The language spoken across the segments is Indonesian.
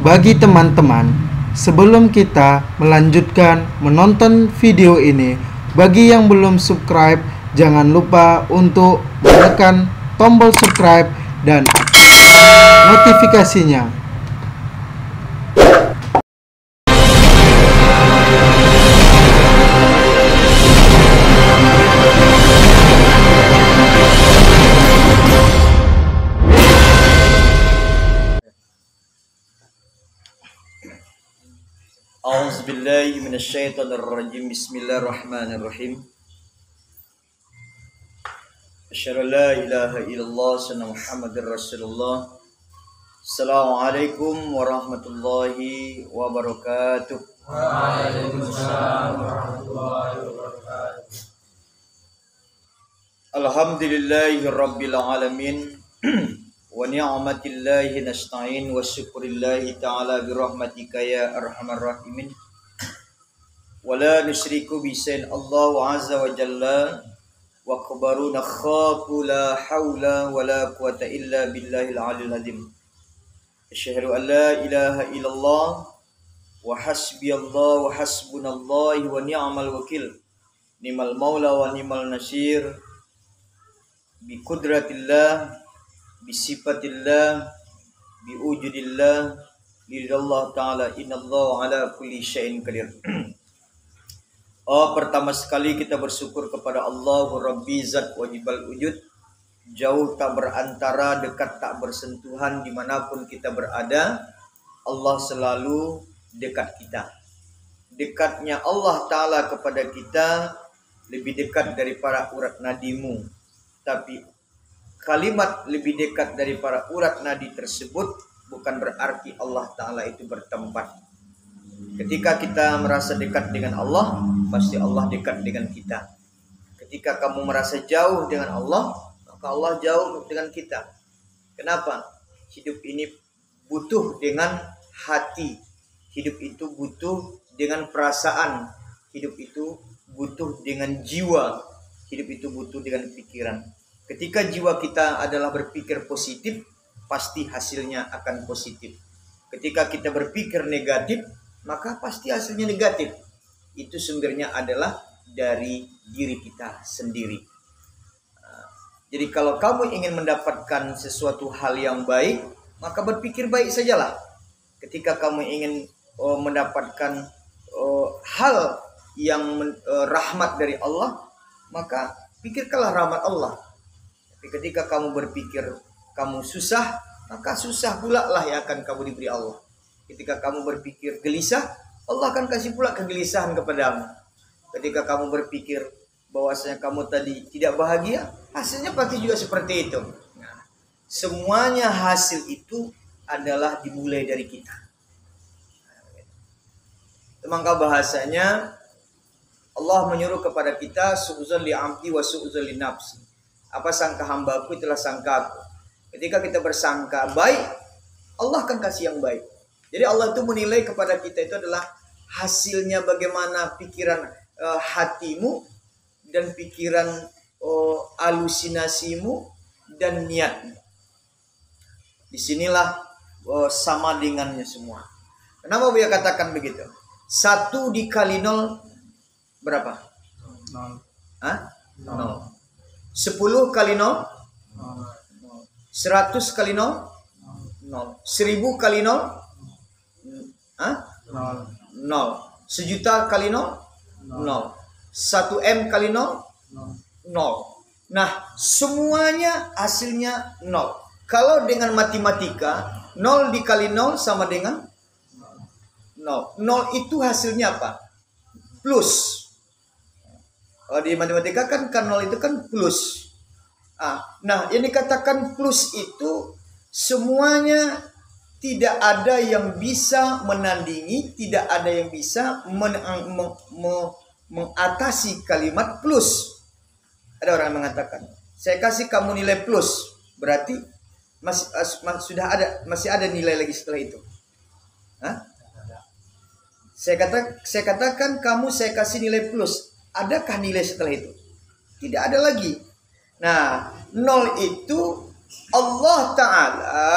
Bagi teman-teman, sebelum kita melanjutkan menonton video ini, bagi yang belum subscribe, jangan lupa untuk menekan tombol subscribe dan notifikasinya. A'udzubillahi minasyaitonirrajim. Bismillahirrahmanirrahim. Asyhadu an la ilaha illallah wa Muhammadar Rasulullah. Assalamualaikum warahmatullahi wabarakatuh. Waalaikumsalam warahmatullahi wabarakatuh. Alhamdulillahi rabbil alamin. Wa ni'matillahi nasta'in wa syukrillahi ta'ala birahmatika ya arhamar rahimin. Wa la nusyriku bi syai'in Allahu azza wa jalla wa akbaru nakhafu la haula wa la quwata illa billahil aliyil azim. Asyhadu an la ilaha illallah wa hasbiyallah wa hasbunallahi wa ni'mal wakil. Ni'mal maula wa ni'mal nasir. Bi qudratillah, bisifatillah, biwujudillah, lidallah ta'ala, innallaha ala kulli syai'in qadir. Pertama sekali kita bersyukur kepada Allah Rabbi Zat Wajibal Wujud, jauh tak berantara, dekat tak bersentuhan, dimanapun kita berada, Allah selalu dekat kita. Dekatnya Allah Ta'ala kepada kita lebih dekat daripada urat nadimu. Tapi kalimat lebih dekat dari para urat nadi tersebut bukan berarti Allah Ta'ala itu bertempat. Ketika kita merasa dekat dengan Allah, pasti Allah dekat dengan kita. Ketika kamu merasa jauh dengan Allah, maka Allah jauh dengan kita. Kenapa? Hidup ini butuh dengan hati. Hidup itu butuh dengan perasaan. Hidup itu butuh dengan jiwa. Hidup itu butuh dengan pikiran. Ketika jiwa kita adalah berpikir positif, pasti hasilnya akan positif. Ketika kita berpikir negatif, maka pasti hasilnya negatif. Itu sumbernya adalah dari diri kita sendiri. Jadi kalau kamu ingin mendapatkan sesuatu hal yang baik, maka berpikir baik sajalah. Ketika kamu ingin mendapatkan hal yang rahmat dari Allah, maka pikirkanlah rahmat Allah. Tapi ketika kamu berpikir kamu susah, maka susah pula lah yang akan kamu diberi Allah. Ketika kamu berpikir gelisah, Allah akan kasih pula kegelisahan kepadamu. Ketika kamu berpikir bahwasanya kamu tadi tidak bahagia, hasilnya pasti juga seperti itu. Nah, semuanya hasil itu adalah dimulai dari kita. Maka bahasanya Allah menyuruh kepada kita su'uzan li'abdi wa su'uzan li nafsi. Apa sangka hambaku itulah sangkaku. Ketika kita bersangka baik, Allah akan kasih yang baik. Jadi Allah itu menilai kepada kita itu adalah hasilnya bagaimana pikiran hatimu dan pikiran halusinasimu dan niatmu. Disinilah sama dengannya semua. Kenapa Buya katakan begitu? 1 dikali 0 berapa? 0. Hah? 0. 10 kali 0? 100 kali 0? 0. 1000 kali 0? Hah? 0. 1.000.000 kali 0? 0. 1M kali 0? 0. Nah, semuanya hasilnya 0. Kalau dengan matematika, 0 dikali 0 sama dengan 0. 0 itu hasilnya apa? Plus. Kalau di matematika kan 0 itu kan plus. Nah, yang dikatakan plus itu semuanya tidak ada yang bisa menandingi, tidak ada yang bisa mengatasi kalimat plus. Ada orang yang mengatakan, saya kasih kamu nilai plus, berarti masih ada nilai lagi setelah itu. Hah? Saya katakan saya kasih nilai plus. Adakah nilai setelah itu? Tidak ada lagi. Nah, 0 itu Allah Ta'ala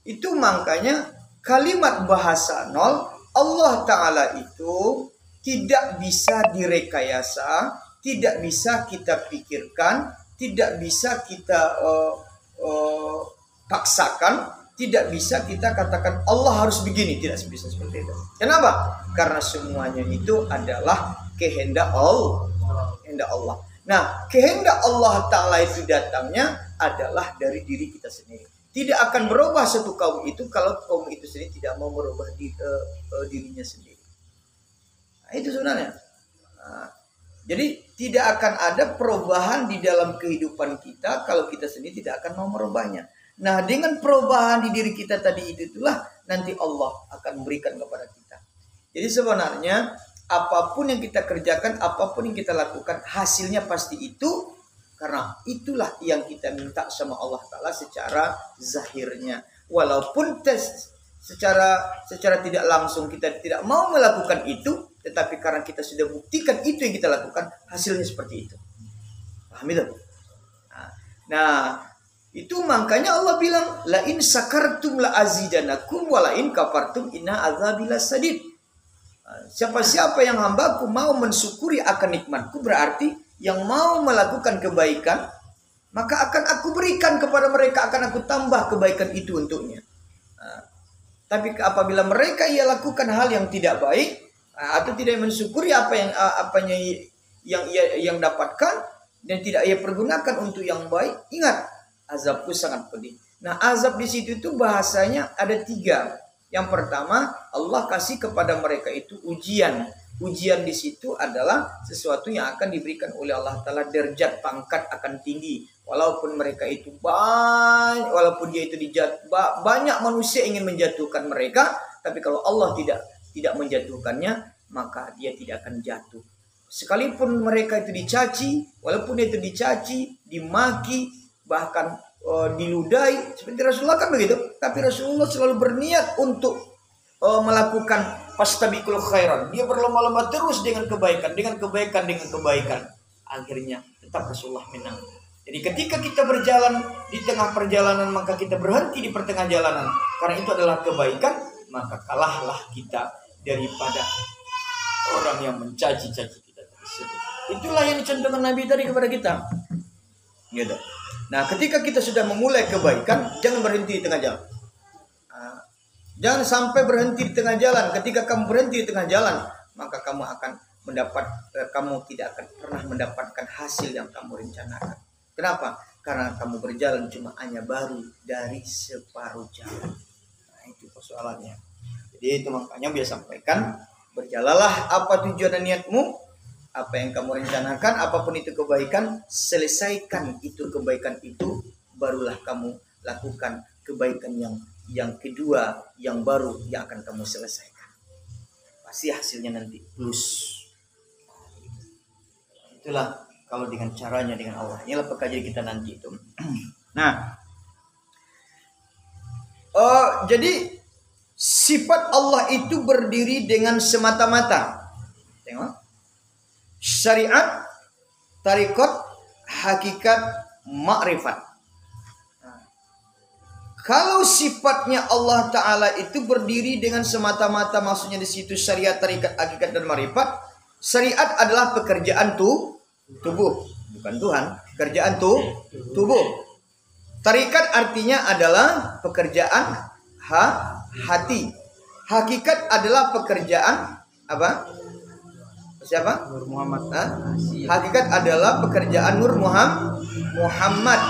itu makanya kalimat bahasa nol, Allah Ta'ala itu tidak bisa direkayasa, tidak bisa kita pikirkan, tidak bisa kita paksakan, tidak bisa kita katakan Allah harus begini, tidak bisa seperti itu. Kenapa? Karena semuanya itu adalah kehendak Allah. Nah, kehendak Allah Ta'ala itu datangnya adalah dari diri kita sendiri. Tidak akan berubah satu kaum itu kalau kaum itu sendiri tidak mau merubah dirinya sendiri. Nah, itu sebenarnya. Nah, jadi tidak akan ada perubahan di dalam kehidupan kita kalau kita sendiri tidak akan mau merubahnya. Nah, dengan perubahan di diri kita tadi itulah nanti Allah akan memberikan kepada kita. Jadi sebenarnya apapun yang kita kerjakan, apapun yang kita lakukan, hasilnya pasti itu, karena itulah yang kita minta sama Allah Ta'ala secara zahirnya. Walaupun secara tidak langsung kita tidak mau melakukan itu, tetapi karena kita sudah buktikan itu yang kita lakukan, hasilnya seperti itu. Paham itu? Nah, itu makanya Allah bilang, la in sakartum la azidanakum wa la in kafartum inna azabi lasadid. Siapa-siapa yang hambaku mau mensyukuri akan nikmatku, berarti yang mau melakukan kebaikan, maka akan aku berikan kepada mereka, akan aku tambah kebaikan itu untuknya. Tapi apabila mereka ia lakukan hal yang tidak baik atau tidak mensyukuri apanya yang dapatkan dan tidak ia pergunakan untuk yang baik, ingat, azabku sangat pedih. Nah, azab di situ itu bahasanya ada 3. Yang pertama, Allah kasih kepada mereka itu ujian. Ujian di situ adalah sesuatu yang akan diberikan oleh Allah Ta'ala, derajat pangkat akan tinggi. Walaupun mereka itu walaupun dia itu banyak manusia ingin menjatuhkan mereka, tapi kalau Allah tidak menjatuhkannya, maka dia tidak akan jatuh. Sekalipun mereka itu dicaci, walaupun itu dicaci, dimaki, bahkan diludahi, seperti Rasulullah kan begitu, tapi Rasulullah selalu berniat untuk melakukan fastabiqul khairan. Dia berlomba-lomba terus dengan kebaikan. Akhirnya tetap Rasulullah menang. Jadi ketika kita berjalan di tengah perjalanan, maka kita berhenti di pertengahan jalanan, karena itu adalah kebaikan, maka kalahlah kita daripada orang yang mencaci-caci kita tersebut. Itulah yang dicontohkan Nabi tadi kepada kita. Gitu. Nah, ketika kita sudah memulai kebaikan, jangan berhenti di tengah jalan. Jangan sampai berhenti di tengah jalan. Ketika kamu berhenti di tengah jalan, maka kamu tidak akan pernah mendapatkan hasil yang kamu rencanakan. Kenapa? Karena kamu berjalan cuma hanya baru dari separuh jalan. Nah, itu persoalannya. Jadi itu makanya biasa sampaikan, berjalanlah apa tujuan dan niatmu. Apa yang kamu rencanakan, apapun itu kebaikan, selesaikan itu kebaikan itu, barulah kamu lakukan kebaikan yang kedua, yang baru, yang akan kamu selesaikan. Pasti hasilnya nanti plus. Itulah kalau dengan caranya dengan Allah. Inilah pekerjaan kita nanti itu. Nah, jadi sifat Allah itu berdiri dengan semata-mata. Tengok. Syariat, tariqat, hakikat, ma'rifat. Kalau sifatnya Allah Ta'ala itu berdiri dengan semata-mata, maksudnya di situ syariat, tariqat, hakikat, dan ma'rifat. Syariat adalah pekerjaan tubuh, bukan Tuhan. Pekerjaan tubuh. Tariqat artinya adalah pekerjaan hati. Hakikat adalah pekerjaan apa? Siapa? Nur Muhammad. Hakikat adalah pekerjaan Nur Muhammad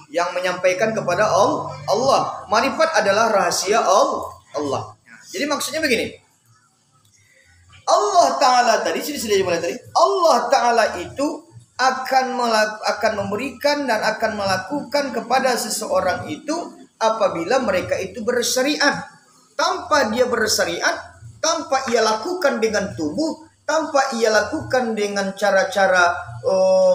yang menyampaikan kepada Allah. Ma'rifat adalah rahasia Allah. Jadi maksudnya begini. Allah Ta'ala tadi, sudah dimulai tadi. Allah Ta'ala itu akan memberikan dan akan melakukan kepada seseorang itu apabila mereka itu bersyariat. Tanpa dia bersyariat, tanpa ia lakukan dengan tubuh, tanpa ia lakukan dengan cara-cara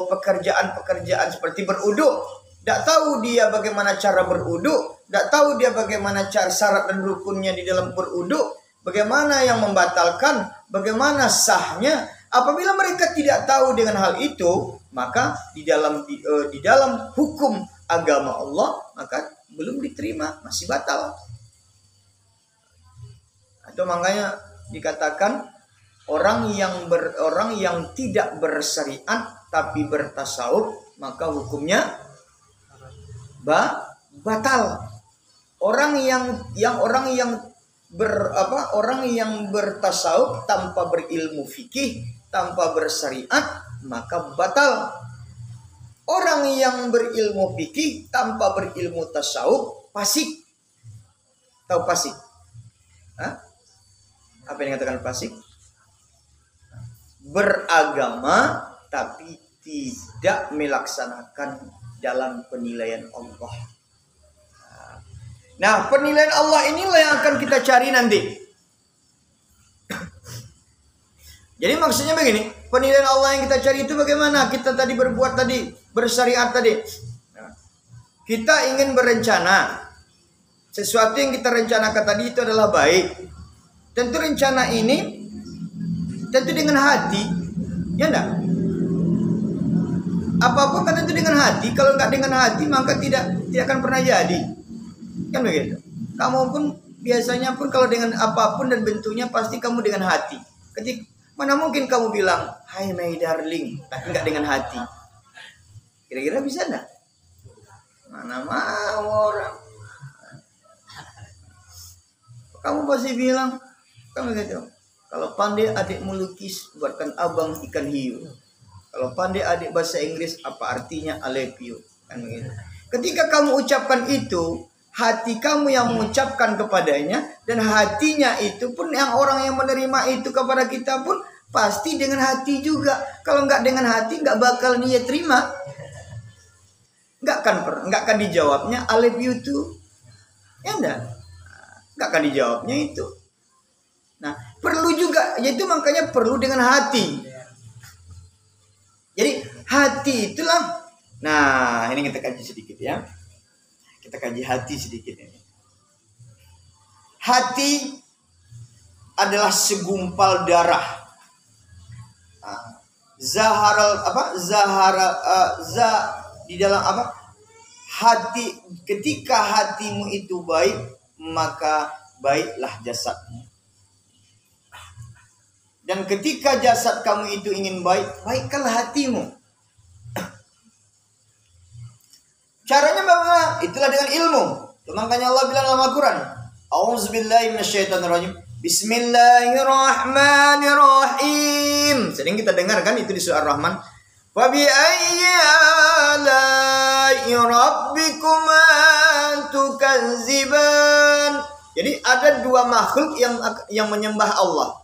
pekerjaan-pekerjaan seperti beruduk. Tidak tahu dia bagaimana cara beruduk, tidak tahu dia bagaimana cara syarat dan rukunnya di dalam beruduk, bagaimana yang membatalkan, bagaimana sahnya. Apabila mereka tidak tahu dengan hal itu, maka di dalam hukum agama Allah, maka belum diterima, masih batal. Itu makanya dikatakan orang yang tidak bersyariat tapi bertasawuf maka hukumnya batal. Orang yang bertasawuf tanpa berilmu fikih, tanpa bersyariat maka batal. Orang yang berilmu fikih tanpa berilmu tasawuf fasik. Tahu fasik? Apa yang dikatakan fasik? Beragama tapi tidak melaksanakan dalam penilaian Allah. Nah, penilaian Allah inilah yang akan kita cari nanti. Jadi maksudnya begini, penilaian Allah yang kita cari itu bagaimana? Kita tadi berbuat tadi, bersyariat tadi. Kita ingin berencana. Sesuatu yang kita rencanakan tadi itu adalah baik. Tentu rencana ini tentu dengan hati, ya enggak? Apapun kan tentu dengan hati. Kalau enggak dengan hati maka tidak akan pernah jadi. Kan begitu. Kamu pun biasanya pun kalau dengan apapun dan bentuknya pasti kamu dengan hati. Mana mungkin kamu bilang, "Hai my darling," tapi enggak dengan hati. Kira-kira bisa enggak? Mana mau orang. Kamu pasti bilang, kamu gitu. Kalau pandai adik melukis, buatkan abang ikan hiu. Kalau pandai adik bahasa Inggris, apa artinya I love you? Kan begitu. Ketika kamu ucapkan itu, hati kamu yang mengucapkan kepadanya, dan hatinya itu pun yang orang yang menerima itu kepada kita pun pasti dengan hati juga. Kalau nggak dengan hati, nggak bakal niat terima. Nggak akan dijawabnya I love you too. Ya enggak? Nggak akan dijawabnya itu. Nah, perlu juga, yaitu makanya perlu dengan hati. Jadi hati itulah. Nah, ini kita kaji sedikit ya. Kita kaji hati sedikit ini. Hati adalah segumpal darah. Di dalam apa? Hati, ketika hatimu itu baik, maka baiklah jasadmu. Dan ketika jasad kamu itu ingin baik, baiklah hatimu. Caranya bagaimana? Itulah dengan ilmu. Makanya Allah bilang dalam Al-Quran, A'udzubillahi minasyaitonirrajim. Bismillahirrahmanirrahim. Sering kita dengar kan itu di surah Ar-Rahman. Wa bi ayyi ala'i rabbikuma tukazziban. Jadi ada dua makhluk yang menyembah Allah.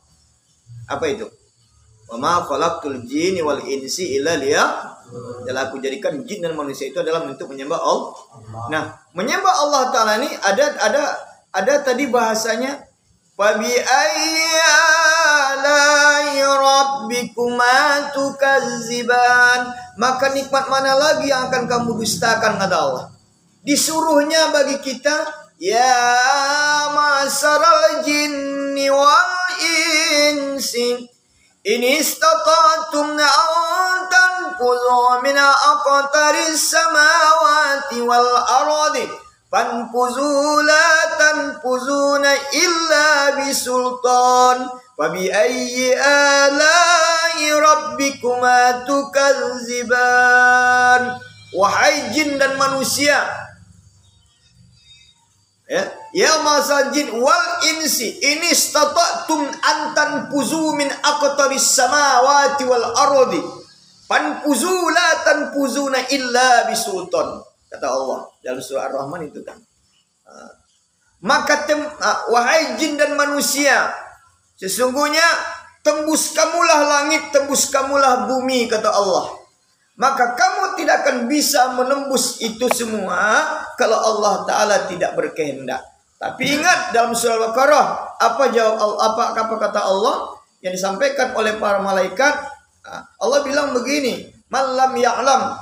Apa itu? Wa ma khalaqtul jinni wal insi illa liya'budun. Dan aku jadikan jin dan manusia itu adalah untuk menyembah Allah. Nah, menyembah Allah Ta'ala ini ada tadi bahasanya fa bi ayyi ala'i rabbikuma tukazziban. Maka nikmat mana lagi yang akan kamu dustakan, kata Allah. Disuruhnya bagi kita, ya ma'saral jinni wal insi in istata'tum an tanfuzu min aqtaris samawati wal ardi fanfuzu la tanfuzuna illa bisultan fa bi ayyi ala'i rabbikuma tukazziban. Wahai jin dan manusia, ya masal jin wal insi ini stata'tum antan puzu min aqtaris samawati wal ardi fanfuzu la tanfuzuna illa bisultan, kata Allah dalam surah Ar-Rahman itu kan. Maka wahai jin dan manusia, sesungguhnya tembus kamulah langit, tembus kamulah bumi, kata Allah. Maka kamu tidak akan bisa menembus itu semua kalau Allah Ta'ala tidak berkehendak. Tapi ingat dalam surah Al-Baqarah, apa kata Allah yang disampaikan oleh para malaikat? Allah bilang begini, man lam ya'lam,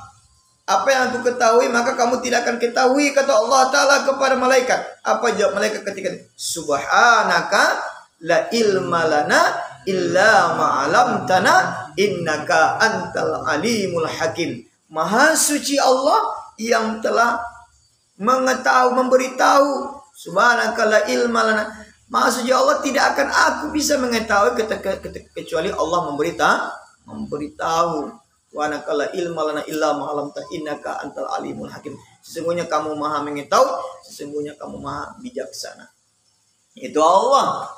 apa yang aku ketahui maka kamu tidak akan ketahui, kata Allah Ta'ala kepada malaikat. Apa jawab malaikat ketika itu? Subhanaka la ilma lana illa ma'alamtana innaka antal alimul hakim. Maha suci Allah yang telah memberitahu. Subhanaka la ilma lana, Maksudnya Allah tidak akan aku bisa mengetahui kecuali Allah memberitahu. Wa anakala ilma lana illa ma 'allamta innaka antal alimul hakim. Sesungguhnya kamu maha mengetahui, sesungguhnya kamu maha bijaksana. Itu Allah.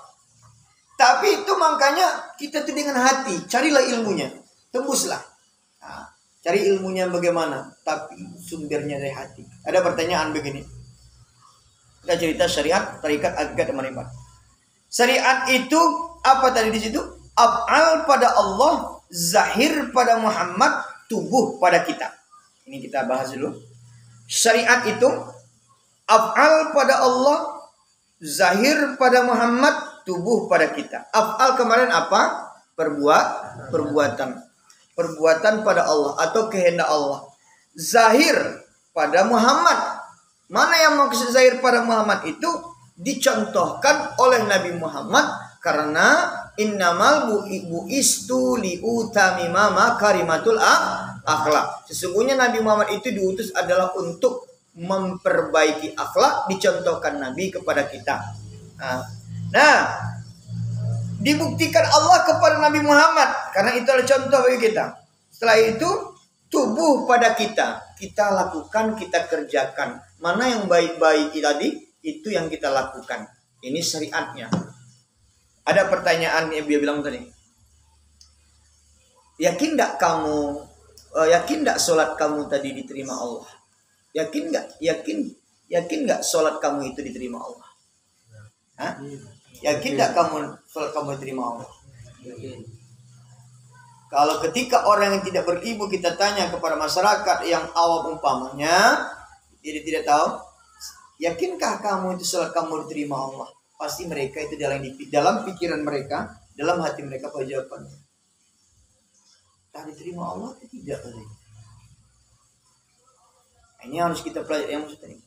Tapi itu makanya kita tuh dengan hati, carilah ilmunya, tembuslah. Nah, cari ilmunya bagaimana, tapi sumbernya dari hati. Ada pertanyaan begini. Kita cerita syariat, tarikat, aqidah, dan marimat. Syariat itu apa tadi di situ? Af'al pada Allah, zahir pada Muhammad, tubuh pada kita. Ini kita bahas dulu. Syariat itu af'al pada Allah, zahir pada Muhammad, tubuh pada kita. Af'al kemarin apa? Perbuatan. Perbuatan pada Allah atau kehendak Allah. Zahir pada Muhammad. Mana yang maksud zahir pada Muhammad itu? Dicontohkan oleh Nabi Muhammad karena innamal bu'istu liutamima makarimatul akhlak. Sesungguhnya Nabi Muhammad itu diutus adalah untuk memperbaiki akhlak, dicontohkan Nabi kepada kita. Nah, dibuktikan Allah kepada Nabi Muhammad karena itu adalah contoh bagi kita. Setelah itu tubuh pada kita, kita lakukan, kita kerjakan. Mana yang baik-baik tadi, itu yang kita lakukan. Ini syariatnya. Ada pertanyaan yang dia bilang tadi. Yakin enggak sholat kamu tadi diterima Allah? Yakin enggak sholat kamu itu diterima Allah? Hah? Yakin enggak sholat kamu diterima Allah? Kalau ketika orang yang tidak berilmu kita tanya kepada masyarakat yang awam umpamanya, dia tidak tahu, yakinkah kamu itu sholat kamu diterima Allah? Pasti mereka itu dalam pikiran mereka, dalam hati mereka pada jawabannya. Tak diterima Allah atau tidak? Ini harus kita pelajari yang maksudnya.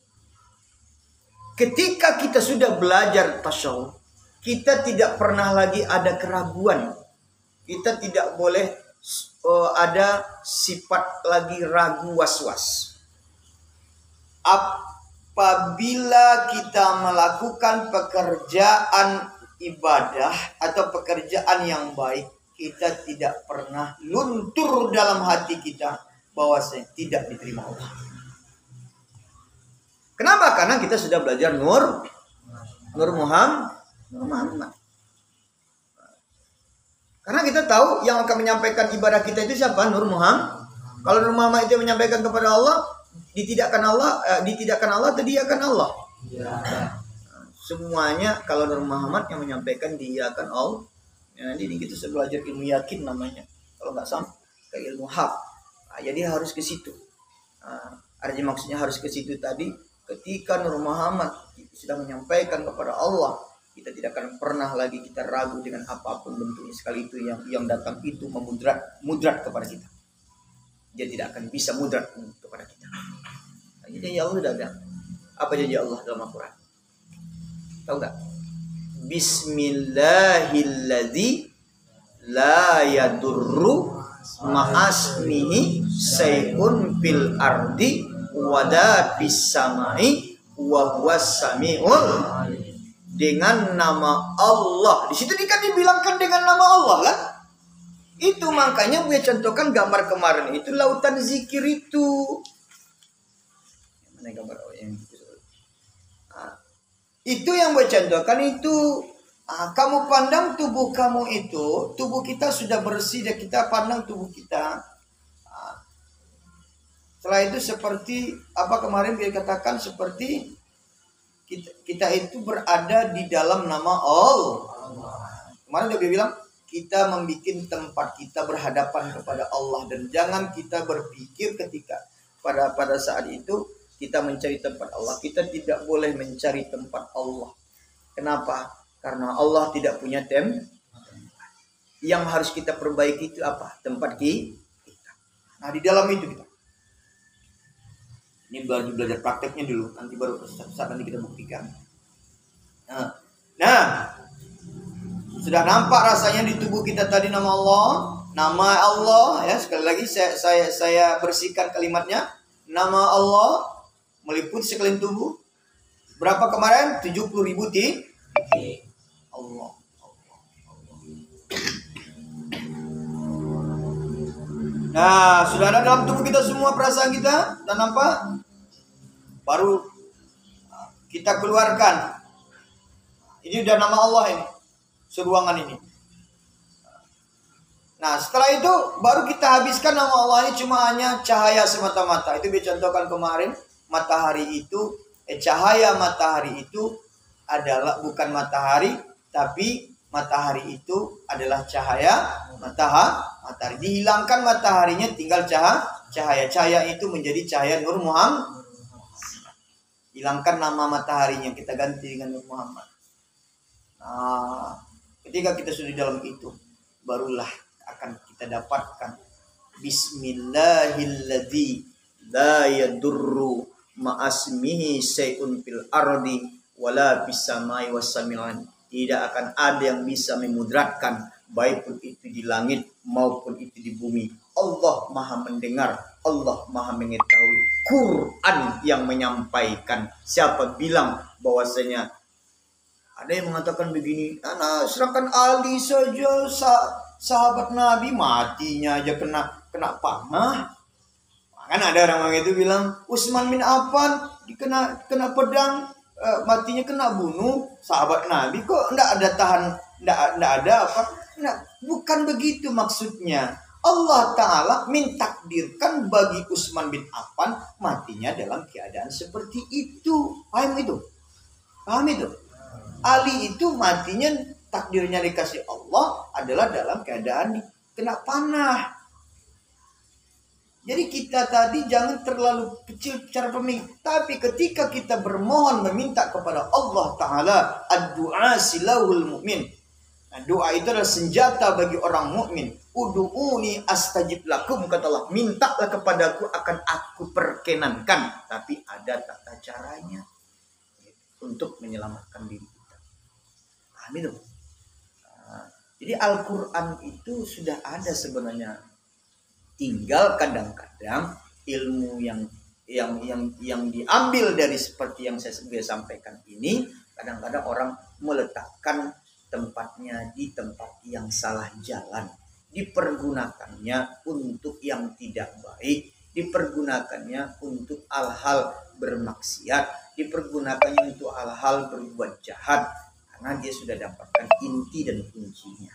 Ketika kita sudah belajar tasawuf, kita tidak pernah lagi ada keraguan. Kita tidak boleh ada sifat lagi ragu was-was. Apabila kita melakukan pekerjaan ibadah atau pekerjaan yang baik, kita tidak pernah luntur dalam hati kita bahwasanya tidak diterima Allah. Kenapa? Karena kita sudah belajar Nur Muhammad. Karena kita tahu yang akan menyampaikan ibadah kita itu siapa? Nur Muhammad. Kalau Nur Muhammad itu menyampaikan kepada Allah, ditidakkan Allah atau diakan Allah? Ya. Semuanya kalau Nur Muhammad yang menyampaikan diakan Allah. Ya, nanti kita belajar ilmu yakin namanya. Kalau nggak sama kayak ilmu haq. Nah, jadi harus ke situ. Artinya maksudnya harus ke situ tadi. Ketika Nur Muhammad sudah menyampaikan kepada Allah, kita tidak akan pernah lagi kita ragu dengan apapun bentuknya, sekali itu yang datang itu mudrat kepada kita. Dia tidak akan bisa mudrat kepada kita. Jadi Allah sudah ada. Apa janji Allah dalam Al-Quran? Tahu nggak? Bismillahilladzi la yadurru ma'asmihi say'un fil ardi wada bis samai wa huwas samiul. Dengan nama Allah. Di situ kan dibilangkan dengan nama Allah kan? Itu makanya gue contohkan gambar kemarin itu lautan zikir itu. Mana gambar yang itu? Itu yang gue contohkan itu. Kamu pandang tubuh kamu itu, tubuh kita sudah bersih dan kita pandang tubuh kita. Setelah itu seperti apa kemarin dia katakan, seperti kita itu berada di dalam nama Allah. Kemarin dia bilang kita membuat tempat kita berhadapan kepada Allah, dan jangan kita berpikir ketika pada saat itu kita mencari tempat Allah. Kita tidak boleh mencari tempat Allah. Kenapa? Karena Allah tidak punya tempat. Yang harus kita perbaiki itu apa? Tempat kita. Nah, di dalam itu kita. Ini baru belajar prakteknya dulu, nanti baru saat nanti kita buktikan. Nah, sudah nampak rasanya di tubuh kita tadi nama Allah ya. Sekali lagi saya bersihkan kalimatnya. Nama Allah meliputi sekeliling tubuh. Berapa kemarin? 70.000 titik. Nah, sudah ada dalam tubuh kita semua perasaan kita dan apa? Baru kita keluarkan. Ini udah nama Allah ini, seruangan ini. Nah, setelah itu baru kita habiskan nama Allah ini cuma hanya cahaya semata-mata. Itu dicontohkan kemarin, matahari itu cahaya matahari itu adalah bukan matahari, tapi matahari itu adalah cahaya matahari. Dihilangkan mataharinya, tinggal cahaya. Cahaya itu menjadi cahaya Nur Muhammad. Hilangkan nama mataharinya, kita ganti dengan Nur Muhammad. Nah, ketika kita sudah dalam itu, barulah akan kita dapatkan Bismillahilladzi la yadurru ma'asmihi syai'un fil ardi wala fis samai was sami'an. Tidak akan ada yang bisa memudaratkan, baik pun itu di langit maupun itu di bumi. Allah Maha mendengar, Allah Maha mengetahui. Quran yang menyampaikan. Siapa bilang bahwasanya ada yang mengatakan begini, serahkan Ali saja, sahabat Nabi matinya aja kena panah. Kan ada orang itu bilang Utsman bin Affan kena pedang, matinya kena bunuh, sahabat Nabi kok enggak ada apa? Nah, bukan begitu maksudnya. Allah Ta'ala mentakdirkan bagi Utsman bin Affan matinya dalam keadaan seperti itu. Paham itu? Ali itu matinya takdirnya dikasih Allah adalah dalam keadaan kena panah. Jadi kita tadi jangan terlalu kecil cara pemikiran. Tapi ketika kita bermohon meminta kepada Allah Ta'ala, ad-du'a silahul mu'min. Nah, doa itu adalah senjata bagi orang mukmin. Ud'uni astajib lakum, kata Allah, mintalah kepadaku akan aku perkenankan. Tapi ada tata caranya untuk menyelamatkan diri kita. Amin. Jadi Al-Quran itu sudah ada sebenarnya. Tinggal kadang-kadang ilmu yang diambil dari seperti yang saya sampaikan ini, kadang-kadang orang meletakkan tempatnya di tempat yang salah jalan. Dipergunakannya untuk yang tidak baik, dipergunakannya untuk hal-hal bermaksiat, dipergunakannya untuk hal-hal berbuat jahat, karena dia sudah dapatkan inti dan kuncinya.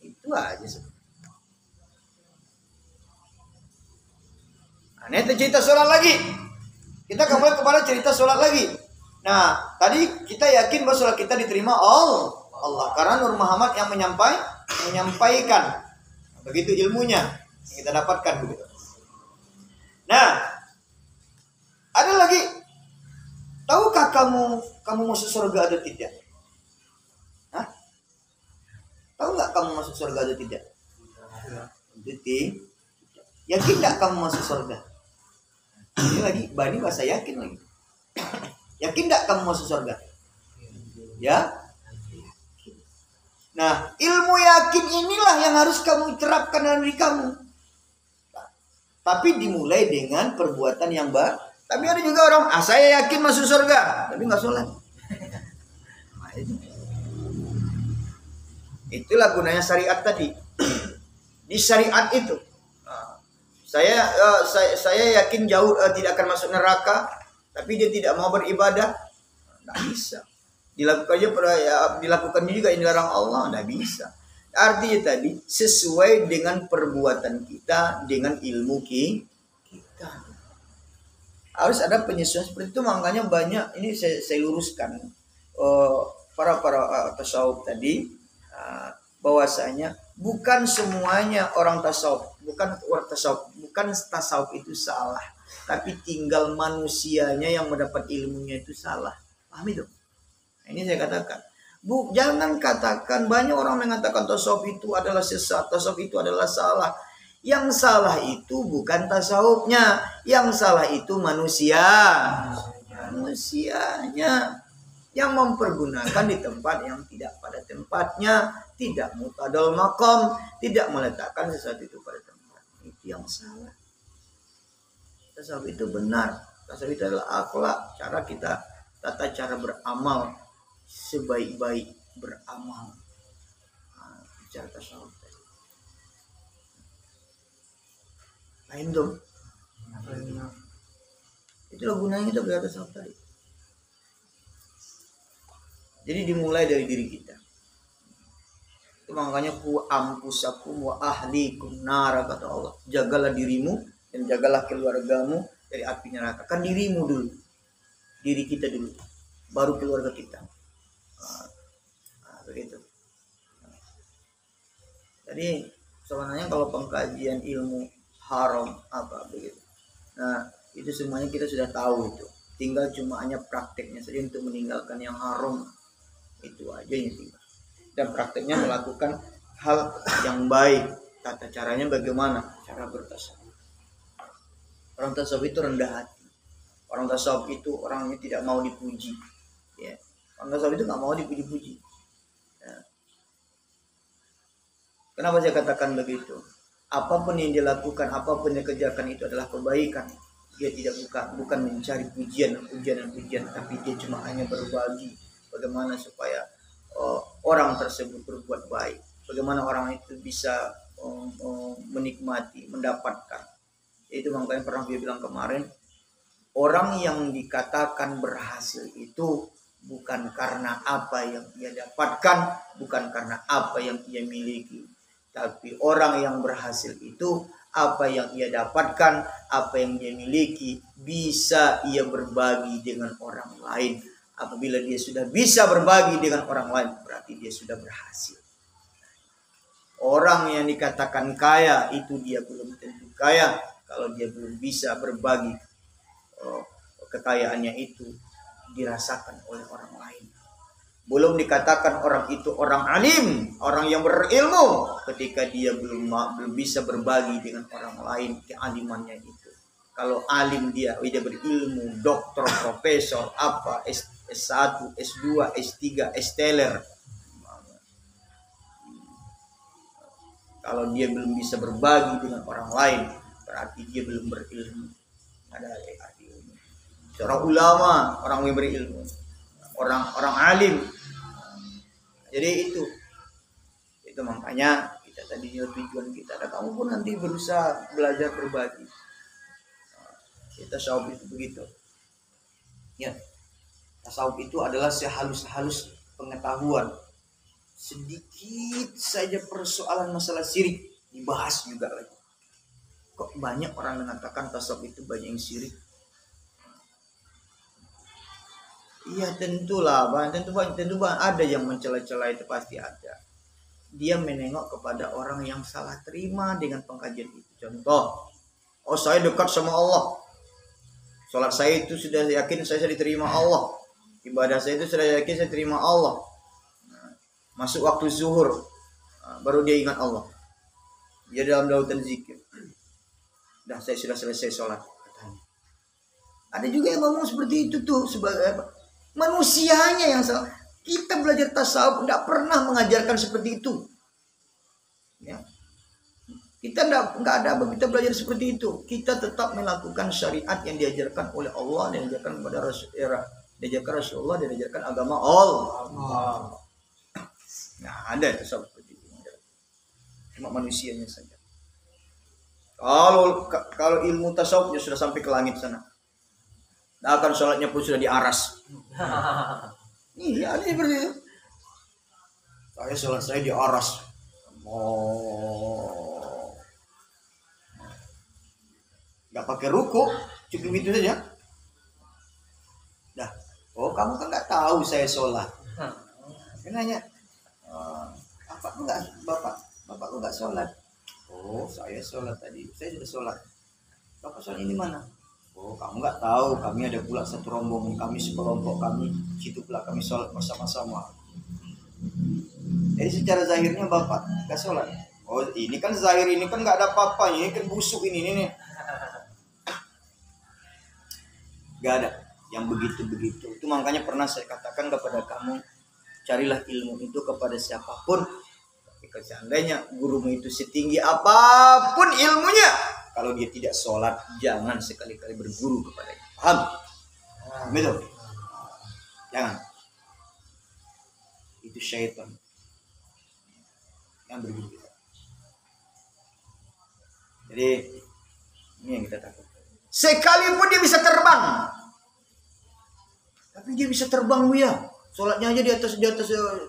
Itu aja sebenarnya. Nah, ini cerita sholat lagi. Kita kembali kepada cerita sholat lagi. Nah, tadi kita yakin bahwa sholat kita diterima Allah, karena Nur Muhammad yang menyampaikan. Begitu ilmunya yang kita dapatkan begitu. Nah, ada lagi. Tahukah kamu masuk surga atau tidak? Hah? Tahu nggak kamu masuk surga atau tidak? Tidak. Yakin nggak kamu masuk surga? Ini lagi, Bani bahasa yakin lagi. Yakin nggak kamu masuk surga? Ya. Nah, ilmu yakin inilah yang harus kamu terapkan dalam diri kamu. Tapi dimulai dengan perbuatan yang baik. Tapi ada juga orang, saya yakin masuk surga, tapi nggak sholat. Itulah gunanya syariat tadi. Di syariat itu, saya yakin jauh tidak akan masuk neraka, tapi dia tidak mau beribadah, nggak bisa. Dilakukannya juga yang dilarang Allah, nggak bisa. Artinya tadi sesuai dengan perbuatan kita, dengan ilmu kita. Harus ada penyesuaian seperti itu. Makanya banyak ini saya luruskan para tasawuf tadi, bahwasanya bukan semuanya orang tasawuf, bukan tasawuf itu salah, tapi tinggal manusianya yang mendapat ilmunya itu salah. Paham itu? Ini saya katakan. Jangan katakan, banyak orang mengatakan tasawuf itu adalah sesat, tasawuf itu adalah salah. Yang salah itu bukan tasawufnya, yang salah itu manusianya yang mempergunakan di tempat yang tidak pada tempatnya, tidak mutadal maqam, tidak meletakkan sesuatu itu pada tempat. Itu yang salah. Tasawuf itu benar. Tasawuf itu adalah akhlak, cara kita tata cara beramal, sebaik-baik beramal. Bicara tasawuf. Lain dong. Itulah gunanya kita belajar tasawuf tadi. Jadi dimulai dari diri kita. Itu makanya ku ampusakum wa ahlikum nara, kata Allah. Jagalah dirimu dan jagalah keluargamu dari api neraka. Kan dirimu dulu. Diri kita dulu. Baru keluarga kita. Begitu. Jadi sebenarnya kalau pengkajian ilmu haram apa begitu. Nah, itu semuanya kita sudah tahu itu. Tinggal cuma hanya prakteknya saja untuk meninggalkan yang haram. Itu aja yang tinggal. Dan prakteknya melakukan hal yang baik. Tata caranya bagaimana? Cara bertasawuf. Orang tasawuf itu rendah hati. Orang tasawuf itu orangnya tidak mau dipuji. Ya. Orang tasawuf itu nggak mau dipuji-puji. Ya. Kenapa saya katakan begitu? Apapun yang dilakukan, apapun yang dikerjakan itu adalah kebaikan. Dia tidak bukan mencari pujian, tapi dia cuma hanya berbagi. Bagaimana supaya orang tersebut berbuat baik, bagaimana orang itu bisa menikmati, mendapatkan. Itu makanya pernah dia bilang kemarin, orang yang dikatakan berhasil itu bukan karena apa yang ia dapatkan, bukan karena apa yang ia miliki, tapi orang yang berhasil itu apa yang ia dapatkan, apa yang dia miliki bisa ia berbagi dengan orang lain. Apabila dia sudah bisa berbagi dengan orang lain, berarti dia sudah berhasil. Orang yang dikatakan kaya itu dia belum tentu kaya kalau dia belum bisa berbagi kekayaannya itu dirasakan oleh orang lain. Belum dikatakan orang itu orang alim, orang yang berilmu, ketika dia belum bisa berbagi dengan orang lain kealimannya itu. Kalau alim dia berilmu, dokter, profesor, apa, S1, S2, S3, S-teler. Kalau dia belum bisa berbagi dengan orang lain, berarti dia belum berilmu. Ada ilmu. Seorang ulama, orang yang berilmu, orang alim. Jadi itu makanya kita tadi tujuan kita. Ada kamu pun nanti berusaha belajar berbagi. Kita tasawuf itu begitu. Ya, tasawuf itu adalah sehalus-halus pengetahuan. Sedikit saja persoalan masalah syirik dibahas juga lagi. Kok banyak orang mengatakan tasawuf itu banyak yang syirik? Iya tentulah, tentu ada yang mencela-cela, itu pasti ada. Dia menengok kepada orang yang salah terima dengan pengkajian itu. Contoh, saya dekat sama Allah. Salat saya itu sudah yakin saya diterima Allah. Ibadah saya itu sudah yakin saya terima Allah. Masuk waktu zuhur, baru dia ingat Allah. Dia dalam lautan zikir. Dah saya sudah selesai sholat. Ada juga yang ngomong seperti itu tuh, sebagai manusianya yang salah. Kita belajar tasawuf tidak pernah mengajarkan seperti itu. Ya. Kita nggak ada kita belajar seperti itu. Kita tetap melakukan syariat yang diajarkan oleh Allah, dan diajarkan kepada Rasulullah, dan diajarkan agama Allah. Nah, ada tasawuf seperti itu. Cuma manusianya saja. Kalau ilmu tasawufnya sudah sampai ke langit sana. Nah, akan sholatnya pun sudah diaras. Iya, ada seperti itu. Sholat saya diaras. Nggak pakai ruku, cukup itu saja. Dah, kamu kan nggak tahu saya sholat. Saya nanya, bapak kok nggak sholat? Saya sholat tadi, saya sudah sholat. Bapak sholat ini mana? Kamu nggak tahu, kami ada pula satu rombongan, kami sekelompok kami, situ pula kami sholat bersama-sama. Jadi secara zahirnya bapak nggak sholat. Ini kan zahir, ini kan nggak ada apa-apa, ini kan busuk ini. Gak ada yang begitu-begitu. Itu makanya pernah saya katakan kepada kamu, carilah ilmu itu kepada siapapun. Tapi seandainya gurumu itu setinggi apapun ilmunya, kalau dia tidak sholat, jangan sekali-kali berguru kepadanya. Paham? Betul? Jangan. Itu syaitan yang berguru kita. Jadi Ini yang kita takut. Sekalipun dia bisa terbang, tapi dia bisa terbang ya. Sholatnya aja di atas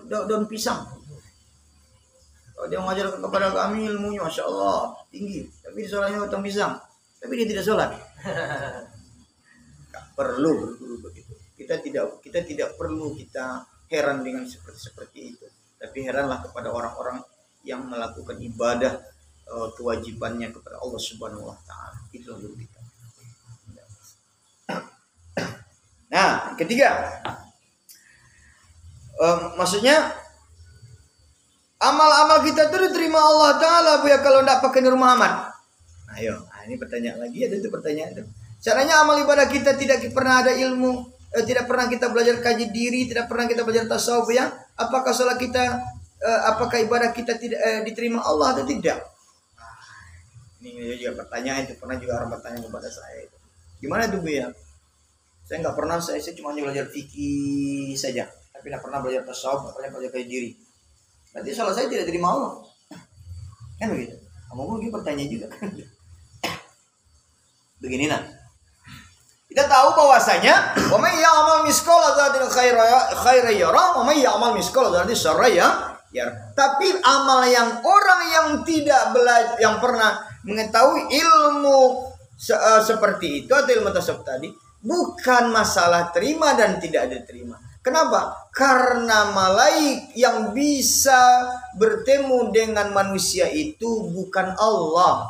daun pisang. Kalau dia mengajar kepada kami ilmunya, masya Allah tinggi, tapi di sholatnya batang pisang, tapi dia tidak sholat. Gak perlu begitu. Kita tidak perlu kita heran dengan seperti itu. Tapi heranlah kepada orang-orang yang melakukan ibadah kewajibannya kepada Allah Subhanahu wa taala. Itulah guru kita. Nah, ketiga, maksudnya amal-amal kita itu diterima Allah Ta'ala Bu ya kalau tidak pakai Nur Muhammad. Ayo, ini pertanyaan lagi, ada itu pertanyaan itu. Caranya amal ibadah kita tidak pernah ada ilmu, tidak pernah kita belajar kaji diri, tidak pernah kita belajar tasawuf ya. Apakah sholat kita, apakah ibadah kita tidak diterima Allah atau tidak? Ini juga pertanyaan itu, pernah juga orang bertanya kepada saya. Gimana itu Bu ya? Saya nggak pernah, saya cuma belajar fikih saja, tapi nggak pernah belajar tasawuf, nggak pernah belajar kaji diri. Berarti salah saya tidak terima Allah. Kan begitu. Kamu mungkin pertanyaan juga. Begini nah. Kita tahu bahwasanya wa may ya'mal misqala dzarratin khairan yara wa may ya'mal misqala dzarratin syarran yara. Tapi amal yang orang yang tidak belajar, yang pernah mengetahui ilmu seperti itu atau ilmu tasawuf tadi, bukan masalah terima dan tidak diterima. Kenapa? Karena malaik yang bisa bertemu dengan manusia itu bukan Allah.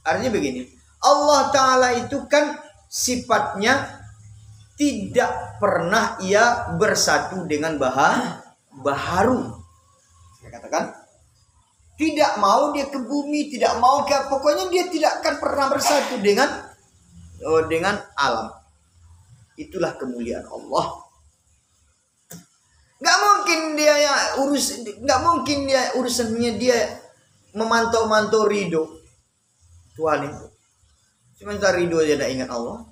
Artinya begini, Allah Ta'ala itu kan sifatnya tidak pernah ia bersatu dengan baharu. Saya katakan, tidak mau dia ke bumi, tidak mau ke, pokoknya dia tidak akan pernah bersatu dengan alam. Itulah kemuliaan Allah. Nggak mungkin dia urusannya dia memantau ridho Tuhan itu. Sementara ridho aja tidak ingat Allah,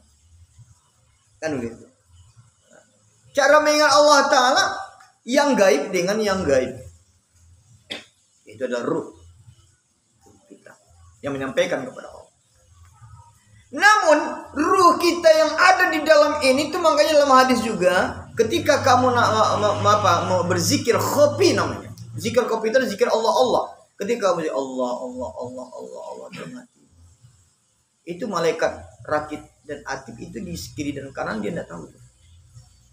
kan begitu. Cara mengingat Allah Ta'ala yang gaib dengan yang gaib, itu adalah ruh kita yang menyampaikan kepada Allah. Namun ruh kita yang ada di dalam ini itu, makanya dalam hadis juga ketika kamu mau berzikir khofi namanya. Zikir khofi itu zikir Allah. Ketika kamu Allah dalam hati, itu malaikat rakit dan atib itu di kiri dan kanan dia tidak tahu.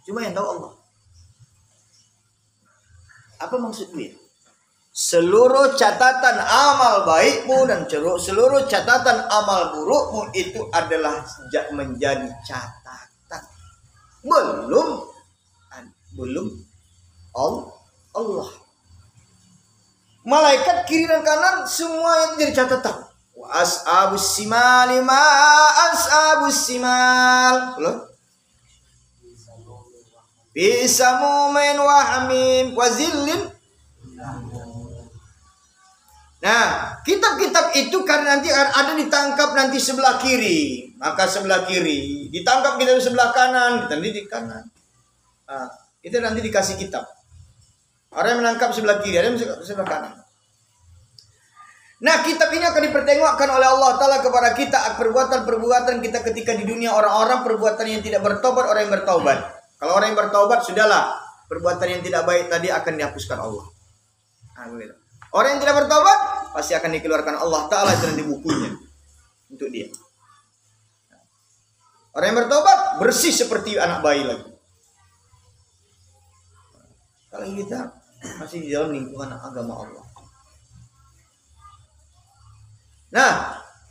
Cuma yang tahu Allah. Apa maksudnya? Seluruh catatan amal baikmu dan seluruh catatan amal burukmu itu adalah menjadi catatan. Belum Allah. Malaikat kiri dan kanan semua itu jadi catatan. Wa ashabus simali ma ashabus simal. Bisa mu'min wa hamim wa zillin. Nah, kitab-kitab itu karena nanti ada ditangkap nanti sebelah kiri, maka sebelah kiri ditangkap kita di sebelah kanan, kita di kanan. Nah, itu nanti dikasih kitab. Orang yang menangkap sebelah kiri, ada yang sebelah kanan. Nah, kitab ini akan dipertengokkan oleh Allah Ta'ala kepada kita perbuatan-perbuatan kita ketika di dunia, orang-orang perbuatan yang tidak bertobat, orang yang bertobat. Kalau orang yang bertobat, sudahlah, perbuatan yang tidak baik tadi akan dihapuskan Allah. Nah, begitu. Orang yang tidak bertobat pasti akan dikeluarkan Allah Ta'ala itu di bukunya untuk dia. Orang yang bertobat bersih seperti anak bayi lagi. Kalau kita masih di dalam lingkungan agama Allah. Nah,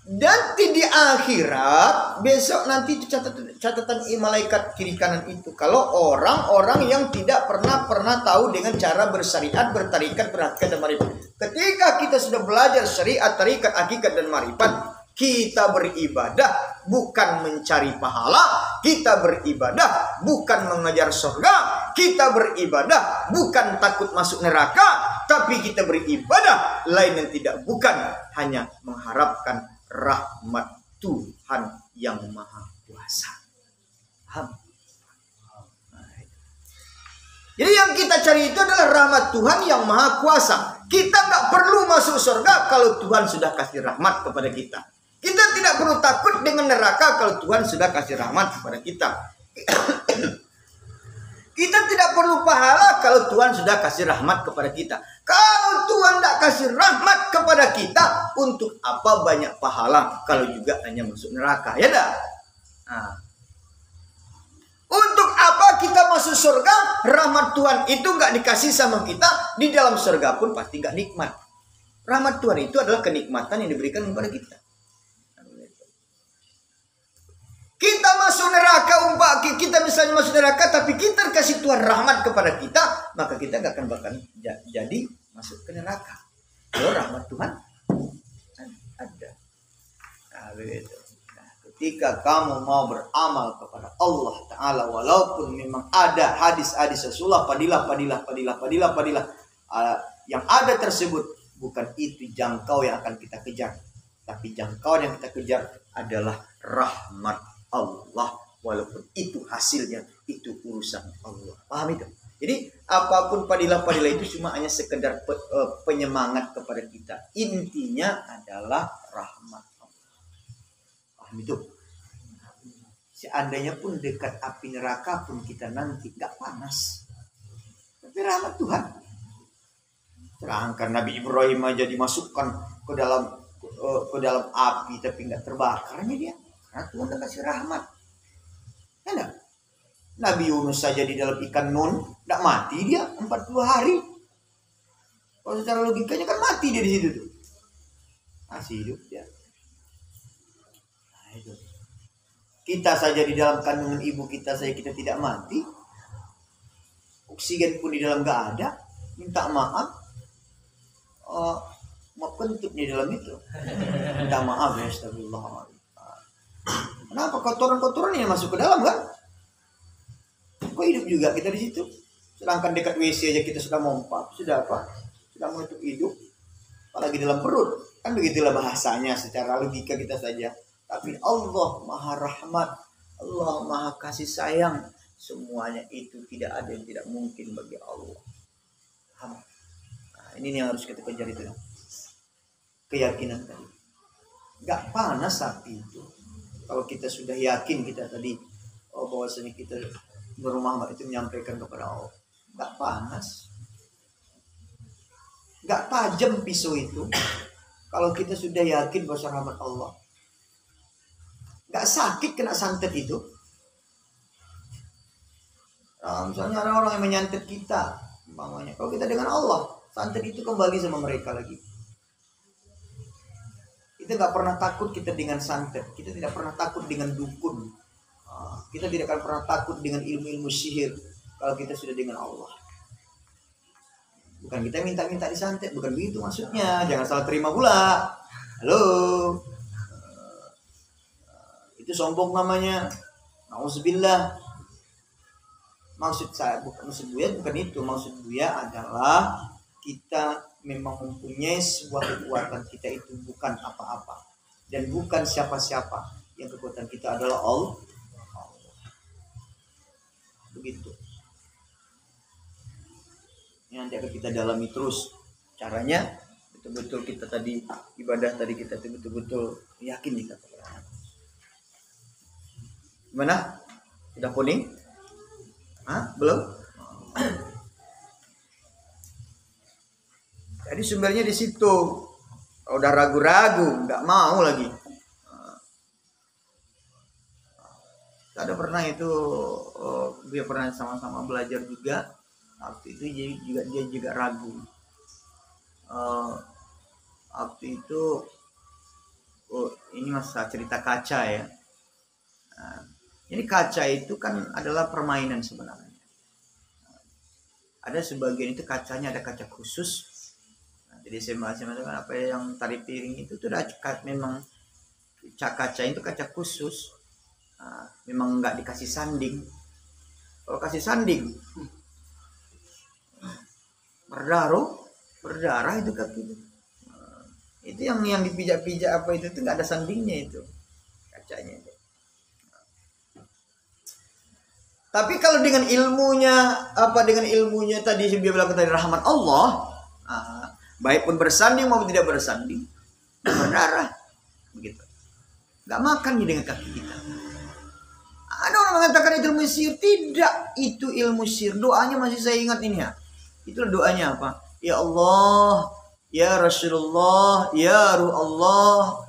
nanti di akhirat besok nanti itu catatan malaikat kiri kanan itu. Kalau orang-orang yang tidak pernah tahu dengan cara bersyariat, bertarikat, berhakikat dan marifat. Ketika kita sudah belajar syariat, tarikat, hakikat dan marifat, kita beribadah bukan mencari pahala, kita beribadah bukan mengejar surga, kita beribadah bukan takut masuk neraka, tapi kita beribadah lain dan tidak bukan hanya mengharapkan rahmat Tuhan yang Maha Kuasa. Paham? Jadi yang kita cari itu adalah rahmat Tuhan yang Maha Kuasa. Kita nggak perlu masuk surga kalau Tuhan sudah kasih rahmat kepada kita. Kita tidak perlu takut dengan neraka kalau Tuhan sudah kasih rahmat kepada kita. Kita tidak perlu pahala kalau Tuhan sudah kasih rahmat kepada kita. Kalau Tuhan tidak kasih rahmat kepada kita, untuk apa banyak pahala kalau juga hanya masuk neraka? Ya dah. Nah. Untuk apa kita masuk surga? Rahmat Tuhan itu nggak dikasih sama kita. Di dalam surga pun pasti nggak nikmat. Rahmat Tuhan itu adalah kenikmatan yang diberikan kepada kita. Kita masuk neraka, kita misalnya masuk neraka, tapi kita kasih Tuhan rahmat kepada kita, maka kita gak akan bahkan jadi masuk ke neraka. Kalau rahmat Tuhan ada. Nah, begitu. Nah, ketika kamu mau beramal kepada Allah Ta'ala, walaupun memang ada hadis-hadis Rasulullah, padilah, yang ada tersebut, bukan itu jangkau yang akan kita kejar. Tapi jangkau yang kita kejar adalah rahmat Allah, walaupun itu hasilnya itu urusan Allah. Paham itu? Jadi apapun padilah itu cuma hanya sekedar penyemangat kepada kita. Intinya adalah rahmat Allah. Paham itu? Seandainya pun dekat api neraka pun kita nanti gak panas, tapi rahmat Tuhan. Sedangkan Nabi Ibrahim aja dimasukkan ke dalam api tapi nggak terbakarnya dia. Karena Tuhan udah kasih rahmat. Ya enggak? Nabi Yunus saja di dalam ikan nun, enggak mati dia 40 hari. Kalau secara logikanya kan mati dia di situ tuh. Masih hidup dia. Nah, itu. Kita saja di dalam kandungan ibu kita saja kita tidak mati. Oksigen pun di dalam enggak ada. Minta maaf. Mau kentut di dalam itu. Minta maaf ya, astagfirullah. Kenapa kotoran-kotoran yang masuk ke dalam kan? Kok hidup juga kita di situ? Sedangkan dekat WC aja kita sudah mompa, sudah apa? Sudah menutup hidup. Apalagi dalam perut. Kan begitulah bahasanya secara logika kita saja. Tapi Allah Maha Rahmat, Allah Maha Kasih Sayang. Semuanya itu tidak ada yang tidak mungkin bagi Allah. Nah, ini yang harus kita kejar itu. Keyakinan tadi. Gak panas api itu. Kalau kita sudah yakin kita tadi bahwasanya kita Nur Muhammad itu menyampaikan kepada Allah, gak panas, gak tajam pisau itu. Kalau kita sudah yakin bahwa rahmat Allah, gak sakit kena santet itu. Nah, misalnya ada orang yang menyantet kita, umpamanya, kalau kita dengan Allah, santet itu kembali sama mereka lagi. Kita gak pernah takut kita dengan santet. Kita tidak pernah takut dengan dukun. Kita tidak akan pernah takut dengan ilmu-ilmu sihir. Kalau kita sudah dengan Allah. Bukan kita minta-minta disantet. Bukan begitu maksudnya. Jangan salah terima pula. Halo. Itu sombong namanya. Nauzubillah. Maksud saya, maksud Buya bukan itu. Maksud Buya adalah kita memang mempunyai sebuah kekuatan. Kita itu bukan apa-apa dan bukan siapa-siapa. Yang kekuatan kita adalah Allah. Begitu. Ini nanti akan kita dalami terus. Caranya betul-betul kita tadi ibadah tadi kita betul-betul yakin kita. Gimana? Sudah kuning? Belum? Jadi sumbernya di situ. Udah ragu-ragu, nggak mau lagi. Ada pernah itu, dia pernah sama-sama belajar juga. Waktu itu dia juga ragu. Waktu itu, ini masa cerita kaca ya. Ini kaca itu kan adalah permainan sebenarnya. Ada sebagian itu kacanya ada kaca khusus. Jadi saya bahas-bahas apa yang tari piring itu tuh memang kaca itu kaca khusus. Memang nggak dikasih sanding. Kalau kasih sanding berdarah itu kaki itu. Itu yang dipijak-pijak apa itu tuh nggak ada sandingnya itu kacanya itu. Tapi kalau dengan ilmunya tadi dia bilang tadi rahmat Allah, baik pun bersanding maupun tidak bersanding berdarah begitu. nggak makan dia dengan kaki kita. Ada orang mengatakan itu ilmu sihir. Tidak, itu ilmu sihir. Doanya masih saya ingat ini ya. Itulah doanya apa? Ya Allah, ya Rasulullah, ya Ruh Allah.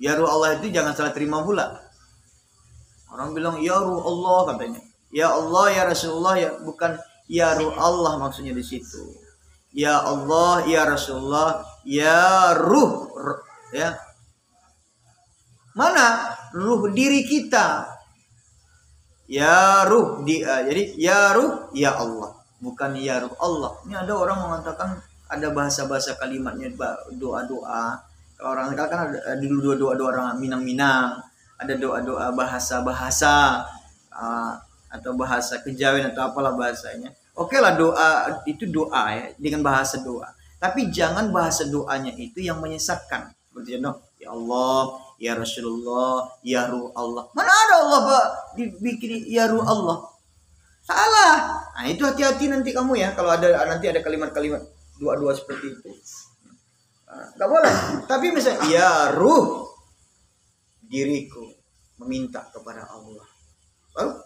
Ya Ruh Allah itu jangan salah terima pula. Orang bilang ya Ruh Allah katanya. Ya Allah, ya Rasulullah, ya bukan ya Ruh Allah maksudnya di situ. Ya Allah, ya Rasulullah, ya Ruh, ya. Mana ruh diri kita? Ya Ruh jadi ya Ruh, ya Allah, bukan ya Ruh Allah. Ini ada orang mengatakan ada bahasa-bahasa kalimatnya, doa-doa. Kalau orang sekarang kan ada dulu doa-doa orang Minang-Minang, ada doa-doa bahasa-bahasa atau bahasa kejawen atau apalah bahasanya. Oke lah, doa itu doa ya, dengan bahasa doa. Tapi jangan bahasa doanya itu yang menyesatkan. Seperti ya Allah, ya Rasulullah, ya Ruh Allah. Mana ada Allah dibikin ya Ruh Allah? Salah. Nah, itu hati-hati nanti kamu ya kalau nanti ada kalimat-kalimat doa-doa seperti itu. Enggak boleh. Tapi misalnya ya Ruh diriku meminta kepada Allah.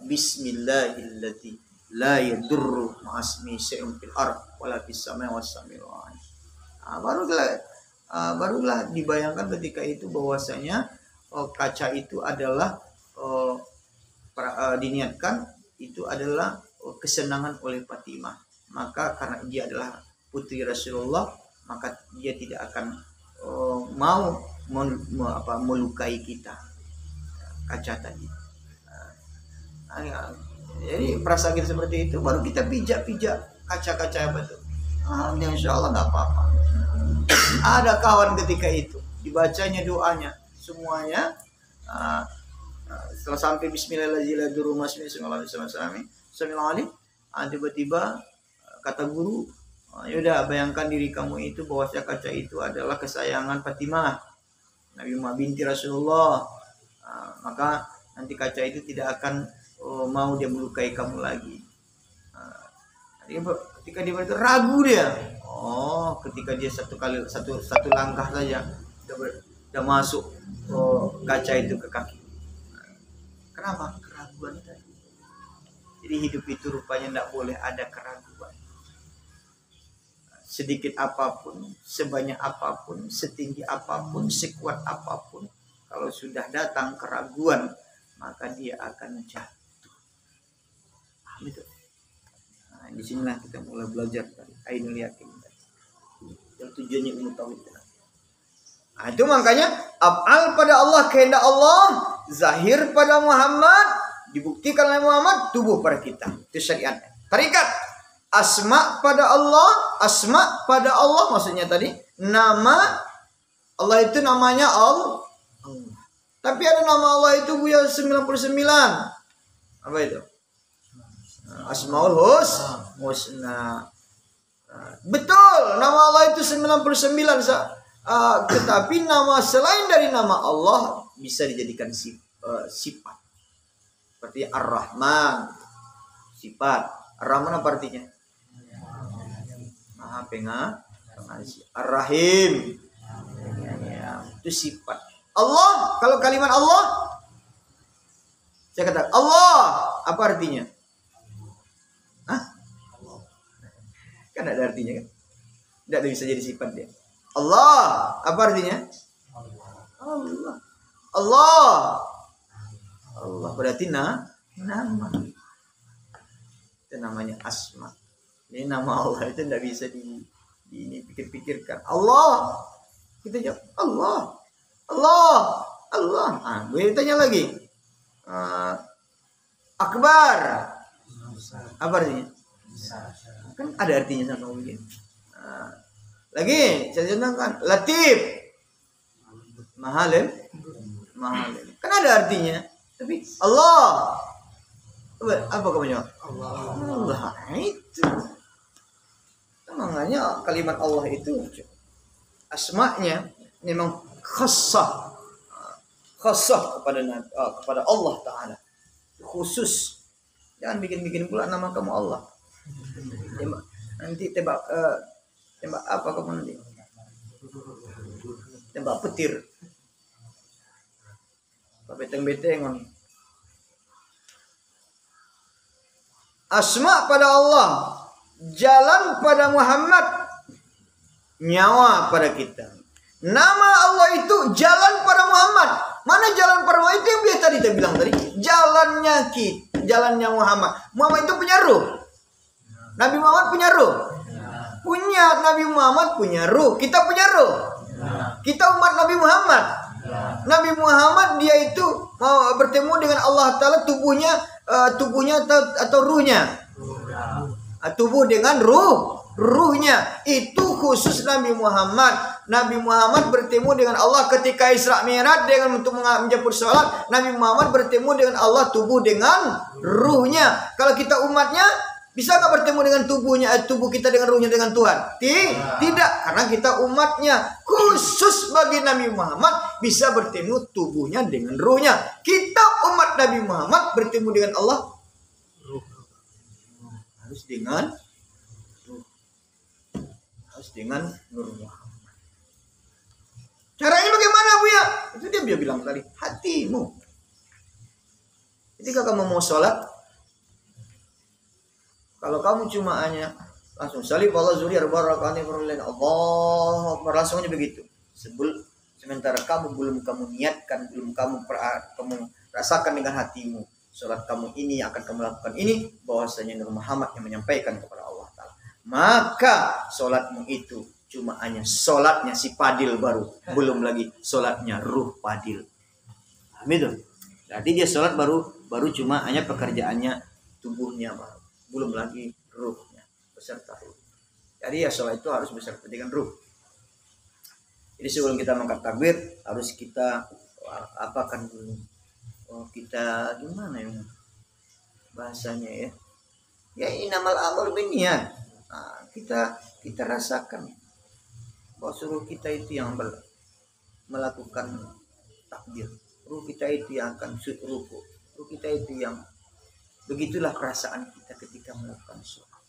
Bismillahirrahmanirrahim. La yadurru ma'asmi syai'un fil ardh wala fis samai was sami'un. Barulah dibayangkan ketika itu bahwasanya kaca itu adalah diniatkan itu adalah kesenangan oleh Fatimah. Maka karena dia adalah putri Rasulullah, maka dia tidak akan mau melukai kita, kaca tadi. Jadi perasaan kita seperti itu, baru kita pijak-pijak kaca-kaca apa itu. Insya Allah nggak apa-apa. Ada kawan ketika itu dibacanya doanya semuanya, setelah sampai Bismillahirrahmanirrahim, tiba-tiba kata guru, yaudah bayangkan diri kamu itu bahwasanya kaca itu adalah kesayangan Fatimah, Nabi Muhammad binti Rasulullah. Maka nanti kaca itu tidak akan mau dia melukai kamu lagi. Ketika dia itu ragu dia. Ketika dia satu langkah saja udah masuk kaca itu ke kaki. Kenapa? Keraguan tadi. Jadi hidup itu rupanya tidak boleh ada keraguan. Sedikit apapun, sebanyak apapun, setinggi apapun, sekuat apapun, kalau sudah datang keraguan, maka dia akan jatuh. Paham itu? Nah, di sinilah kita mulai belajar dari Ainul Yakin. Yang tujuannya mengetahui. Nah, itu makanya af'al pada Allah, kehendak Allah, zahir pada Muhammad, dibuktikan oleh Muhammad, tubuh pada kita. Itu syariat. Tarikat asma pada Allah maksudnya tadi nama Allah itu namanya Allah. Tapi ada nama Allah itu punya 99. Apa itu? Asmaul Husna. Betul, nama Allah itu 99. Tetapi nama selain dari nama Allah bisa dijadikan sifat. Seperti Ar-Rahman, sifat. Ar-Rahman apa artinya? Maha pengasih. Ar-Rahim, itu sifat. Allah, kalau kalimat Allah, saya kata Allah, apa artinya? Kan ada artinya kan? Tidak bisa jadi sifat dia. Allah, apa artinya? Allah. Allah berarti nama. Itu namanya asma. Ini nama Allah itu tidak bisa dipikir-pikirkan. Allah, kita jawab Allah. Boleh tanya lagi. Akbar, apa artinya? Kan ada artinya sama begini. Lagi saya contohkan Latif, Mahalim. Kan ada artinya. Tapi Allah, apa kamu jawab? Allah itu. Makanya kalimat Allah itu asma'nya memang khassah kepada Allah Ta'ala, khusus. Jangan bikin pula nama kamu Allah. Nanti tembak apa kamu nanti? Tembak petir. Beteng-betengon. Asma pada Allah, jalan pada Muhammad, nyawa pada kita. Nama Allah itu jalan pada Muhammad. Mana jalan pada Muhammad? Itu yang biasa tadi kita bilang tadi. Jalannya kita, jalannya Muhammad. Muhammad itu punya ruh. Nabi Muhammad punya ruh. Punya Nabi Muhammad punya ruh. Kita punya ruh. Kita umat Nabi Muhammad. Nabi Muhammad dia itu bertemu dengan Allah Ta'ala, tubuhnya atau ruhnya. Tubuh dengan ruhnya. Itu khusus Nabi Muhammad. Nabi Muhammad bertemu dengan Allah ketika Isra Mi'raj dengan untuk menjemput sholat. Nabi Muhammad bertemu dengan Allah tubuh dengan ruhnya. Kalau kita umatnya, bisa nggak bertemu dengan tubuh kita dengan ruhnya dengan Tuhan? Tidak, karena kita umatnya. Khusus bagi Nabi Muhammad bisa bertemu tubuhnya dengan ruhnya. Kita umat Nabi Muhammad bertemu dengan Allah harus dengan nur Muhammad. Caranya bagaimana, Bu ya? Itu dia bilang tadi, hatimu. Ketika kamu mau sholat, kalau kamu cuma hanya langsung salib Allah zuri arba rakaat Allah langsung aja begitu. Sementara belum kamu niatkan, belum kamu rasakan dengan hatimu, sholat kamu ini akan kamu lakukan ini, bahwasanya Nur Muhammad yang menyampaikan kepada Allah Ta'ala, maka sholatmu itu cuma hanya sholatnya si Padil baru, belum lagi sholatnya ruh Padil. Itu. Jadi dia sholat baru cuma hanya pekerjaannya tubuhnya baru, belum lagi ruhnya beserta ruh. Jadi ya sholat itu harus beserta dengan ruh. Jadi sebelum kita mengangkat takbir harus kita apakan dulu. Kita gimana ya bahasanya ya? Ya inamal amal binniat. Nah, kita rasakan bahwa suruh kita itu yang melakukan takbir, ruh kita itu yang akan ruku, ruh kita itu yang begitulah perasaan kita ketika melakukan sholat,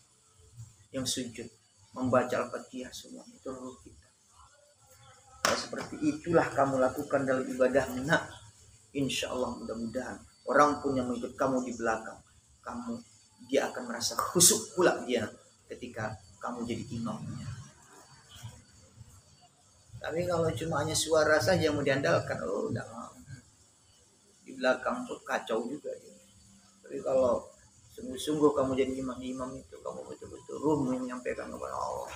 yang sujud, membaca Al-Fatihah, semua itu ruh kita. Kalau seperti itulah kamu lakukan dalam ibadahmu, nah, insya Allah mudah-mudahan orang pun yang mengikut kamu di belakang dia akan merasa khusyuk pula dia ketika kamu jadi imamnya. Tapi kalau cuma hanya suara saja mau diandalkan, udah di belakang tuh kacau juga. Tapi kalau sungguh-sungguh kamu jadi imam itu, kamu betul-betul ruh menyampaikan kepada Allah,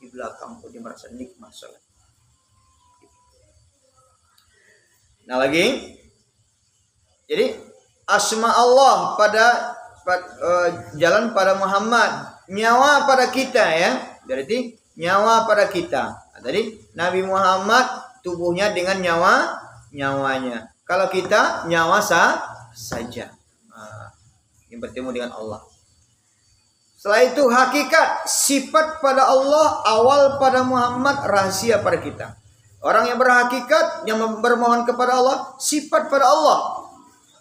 di belakang tuh dia merasa nikmat sholat. Nah lagi, jadi asma Allah jalan pada Muhammad, nyawa pada kita ya. Berarti nyawa pada kita. Tadi Nabi Muhammad tubuhnya dengan nyawanya. Kalau kita nyawa saja. Yang bertemu dengan Allah. Setelah itu hakikat sifat pada Allah, awal pada Muhammad, rahasia pada kita. Orang yang berhakikat, yang bermohon kepada Allah, sifat pada Allah.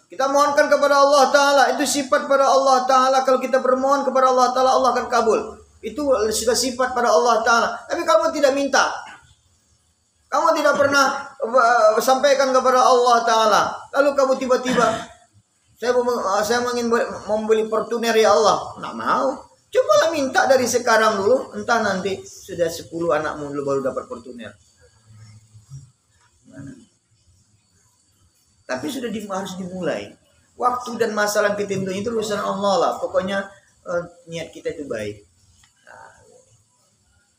Kita mohonkan kepada Allah Ta'ala, itu sifat pada Allah Ta'ala. Kalau kita bermohon kepada Allah Ta'ala, Allah akan kabul. Itu sudah sifat pada Allah Ta'ala. Tapi kamu tidak minta. Kamu tidak pernah sampaikan kepada Allah Ta'ala. Lalu kamu tiba-tiba, saya ingin membeli Fortuner ya Allah. Nggak mau. Cobalah minta dari sekarang dulu. Entah nanti sudah 10 anakmu dulu baru dapat Fortuner. Tapi sudah harus dimulai. Waktu dan masalah yang kita itu urusan Allah lah. Pokoknya niat kita itu baik.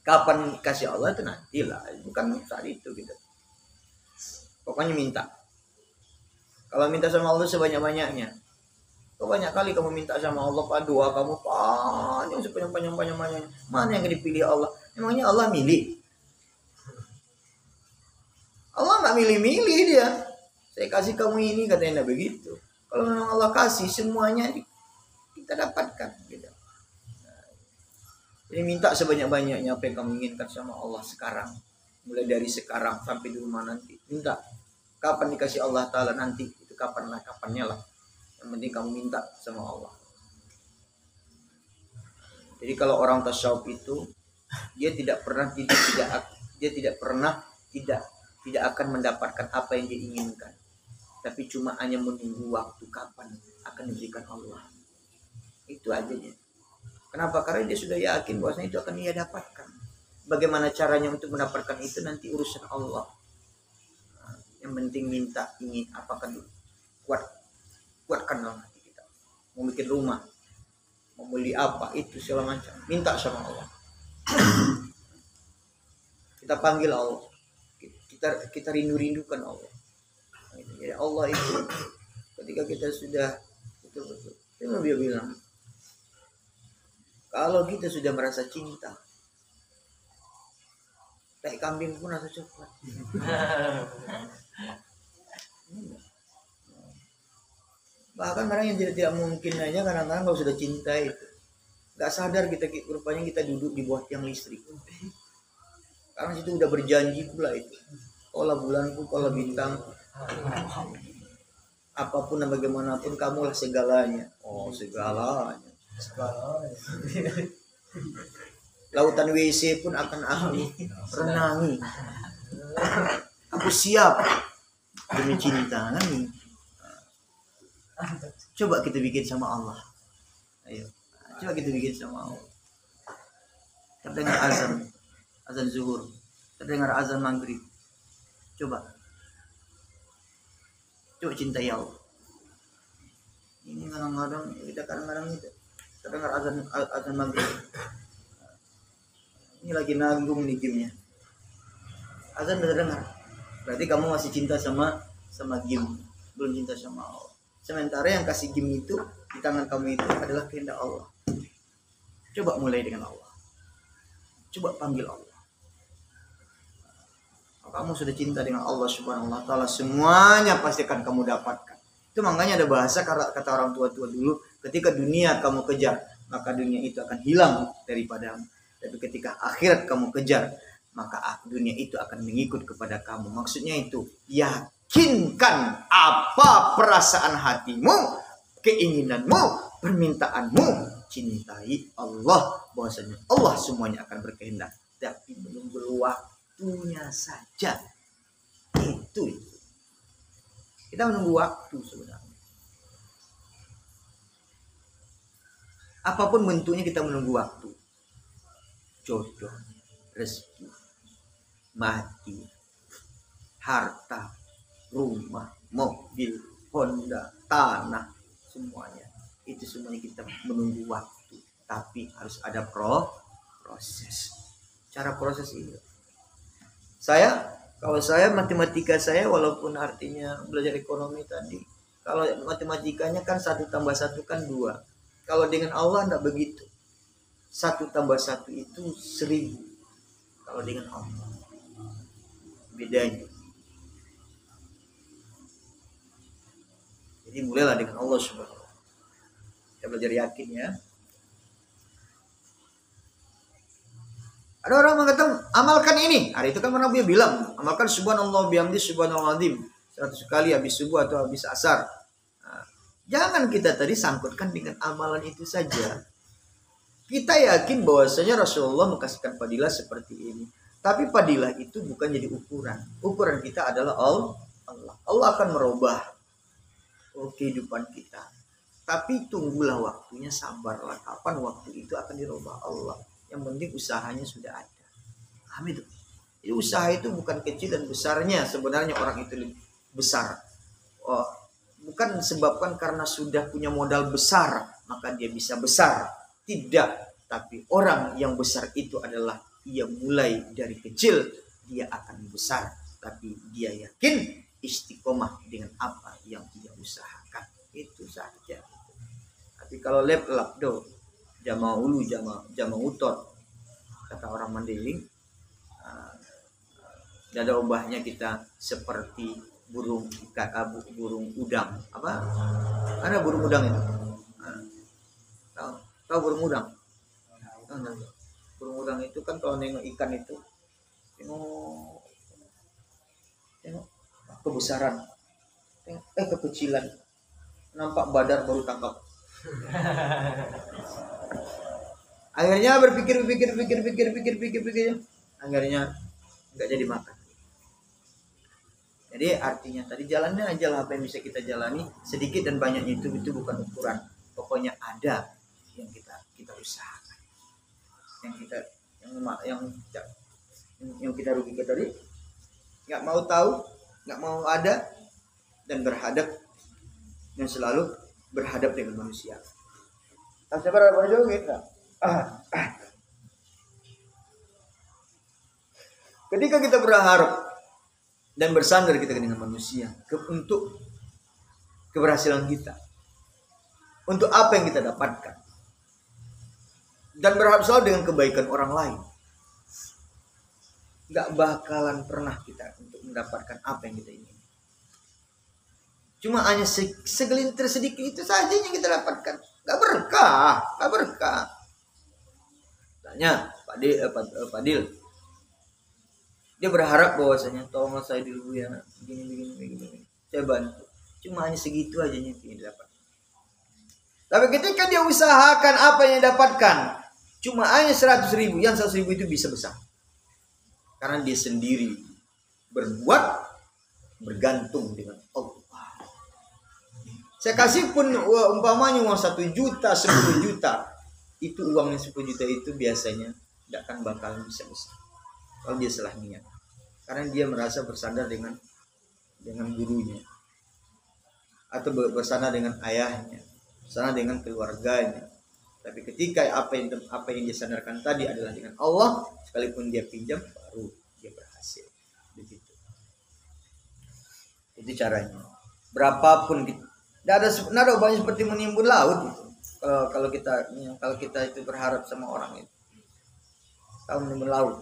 Kapan kasih Allah itu nantilah, bukan saat itu gitu. Pokoknya minta. Kalau minta sama Allah sebanyak-banyaknya. Kok banyak kali kamu minta sama Allah, Pak, doa kamu panjang sepanjang-panjangnya. Mana yang dipilih Allah? Emangnya Allah milih? Allah nggak milih-milih dia. Saya kasih kamu ini, katanya begitu. Kalau memang Allah kasih semuanya kita dapatkan gitu. Jadi minta sebanyak-banyaknya apa yang kamu inginkan sama Allah sekarang. Mulai dari sekarang sampai di rumah nanti. Minta. Kapan dikasih Allah Ta'ala nanti. Itu kapannya lah. Yang penting kamu minta sama Allah. Jadi kalau orang tasawuf itu, dia tidak akan mendapatkan apa yang dia inginkan. tapi cuma hanya menunggu waktu kapan akan diberikan Allah. Itu aja dia. Kenapa? Karena dia sudah yakin bahwasanya itu akan ia dapatkan. Bagaimana caranya untuk mendapatkan itu nanti urusan Allah. Yang penting minta, ingin apakah kuatkan dalam hati kita. Mau bikin rumah, mau beli apa, itu segala macam, minta sama Allah. Kita panggil Allah, kita rindukan Allah. Jadi Allah itu ketika kita sudah betul-betul, dia bilang, kalau kita sudah merasa cinta, tai kambing pun rasa coklat. Bahkan kadang yang tidak mungkin aja kadang-kadang kalau sudah cinta itu nggak sadar kita rupanya kita duduk di bawah tiang listrik. Karena situ udah berjanji pula itu. Kaulah bulanku, kaulah bintang, apapun dan bagaimanapun kamulah segalanya. Oh, segalanya. Lautan WC pun akan aku renangi. Aku siap demi cinta nih. Coba kita bikin sama Allah. Ayo, coba kita bikin sama Allah. Terdengar azan zuhur, terdengar azan maghrib. Coba cintai Allah. Ini kadang-kadang itu terdengar azan maghrib. Ini lagi nanggung nih gamenya. Azan udah terdengar. Berarti kamu masih cinta sama game, belum cinta sama Allah. Sementara yang kasih game itu di tangan kamu itu adalah kehendak Allah. Coba mulai dengan Allah. Coba panggil Allah. Kamu sudah cinta dengan Allah Subhanahu wa taala, semuanya pasti akan kamu dapatkan. Itu makanya ada bahasa kata orang tua-tua dulu, ketika dunia kamu kejar, maka dunia itu akan hilang daripadamu. Tapi ketika akhirat kamu kejar, maka dunia itu akan mengikut kepada kamu. Maksudnya itu, yakinkan apa perasaan hatimu, keinginanmu, permintaanmu, cintai Allah, bahwasanya Allah semuanya akan berkehendak. Tapi menunggu waktunya saja. Itu. Kita menunggu waktu sebenarnya. Apapun bentuknya kita menunggu waktu. Jodoh, rezeki, mati, harta, rumah, mobil, Honda, tanah, semuanya. Itu semuanya kita menunggu waktu. Tapi harus ada proses. Cara proses ini. Kalau saya matematika saya, walaupun artinya belajar ekonomi tadi, kalau matematikanya kan 1 tambah 1 kan 2. Kalau dengan Allah enggak begitu. 1 tambah 1 itu 1000. Kalau dengan Allah bedanya. Jadi mulailah dengan Allah Subhanahu wa taala. Kita belajar yakin ya. Ada orang mengatakan amalkan ini. Hari itu kan Nabi bilang, amalkan subhanallah bihamdi subhanallah azim 100 kali habis subuh atau habis asar. Nah, jangan kita tadi sangkutkan dengan amalan itu saja. Kita yakin bahwasanya Rasulullah mengkasihkan fadilah seperti ini. Tapi fadilah itu bukan jadi ukuran. Ukuran kita adalah Allah. Allah akan merubah kehidupan kita. Tapi tunggulah waktunya, sabarlah. Kapan waktu itu akan dirubah Allah. Yang penting usahanya sudah ada. Paham itu? Jadi usaha itu bukan kecil dan besarnya. Sebenarnya orang itu lebih besar. Bukan disebabkan karena sudah punya modal besar, maka dia bisa besar. Tidak. Tapi orang yang besar itu adalah ia mulai dari kecil, dia akan besar. Tapi dia yakin istiqomah dengan apa yang dia usahakan. Itu saja. Tapi kalau lep-lap do, jama ulu, jama utot, kata orang Mandailing, dada ubahnya kita seperti burung udang. Apa? Ada burung udang itu. Tahu burung udang? Burung udang itu kan kalau nengok ikan itu, tengok kebesaran, kekecilan, nampak badar baru tangkap. Akhirnya berpikir, akhirnya nggak jadi makan. Jadi artinya tadi jalannya aja lah apa yang bisa kita jalani, sedikit dan banyaknya itu bukan ukuran. Pokoknya ada yang kita usahakan. Yang kita rugikan tadi nggak mau tahu, nggak mau ada, dan selalu berhadap dengan manusia. Tasnya berapa jauh kita? Ketika kita berharap dan bersandar kita dengan manusia untuk keberhasilan kita, untuk apa yang kita dapatkan, dan berharap selalu dengan kebaikan orang lain, gak bakalan pernah kita untuk mendapatkan apa yang kita ingin. Cuma hanya segelintir sedikit itu saja yang kita dapatkan. Gak berkah. Tanya Pak Dil, dia berharap bahwasanya tolong saya dulu ya, begini. Saya bantu. Cuma hanya segitu aja yang dia dapat. Tapi ketika dia usahakan apa yang dia dapatkan, cuma hanya 100.000, yang 100.000 itu bisa besar. Karena dia sendiri berbuat bergantung dengan Allah. Saya kasih pun umpamanya uang 1 juta, 10 juta, itu uangnya 10 juta itu biasanya tidak akan bakalan bisa besar kalau dia salah niat. Karena dia merasa bersandar dengan gurunya, atau bersandar dengan ayahnya, bersandar dengan keluarganya. Tapi ketika apa yang dia sandarkan tadi adalah dengan Allah, sekalipun dia pinjam baru dia berhasil. Begitu. Itu caranya. Berapapun tidak ada banyak seperti menimbun laut gitu. Kalau kita itu berharap sama orang itu, kalau menimbun laut,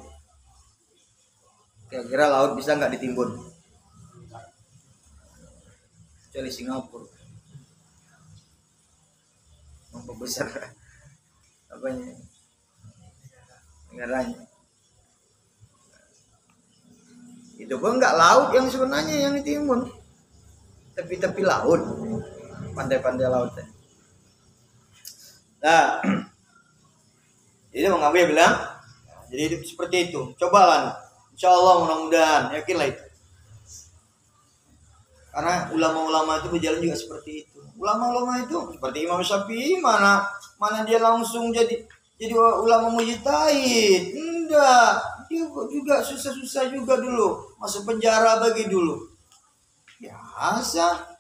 kira-kira laut bisa nggak ditimbun? Kecuali Singapura, memperbesar negaranya. Itu pun nggak laut yang sebenarnya yang ditimbun, tapi laut, pantai-pantai laut. Nah, jadi Bang Abu bilang, jadi seperti itu. Cobalah, insya Allah mudah-mudahan, yakinlah itu. Karena ulama-ulama itu berjalan juga seperti itu. Ulama-ulama itu seperti Imam Syafi'i, mana dia langsung jadi ulama mujtahid. Enggak, dia juga susah-susah juga dulu, masuk penjara bagi dulu. Biasa.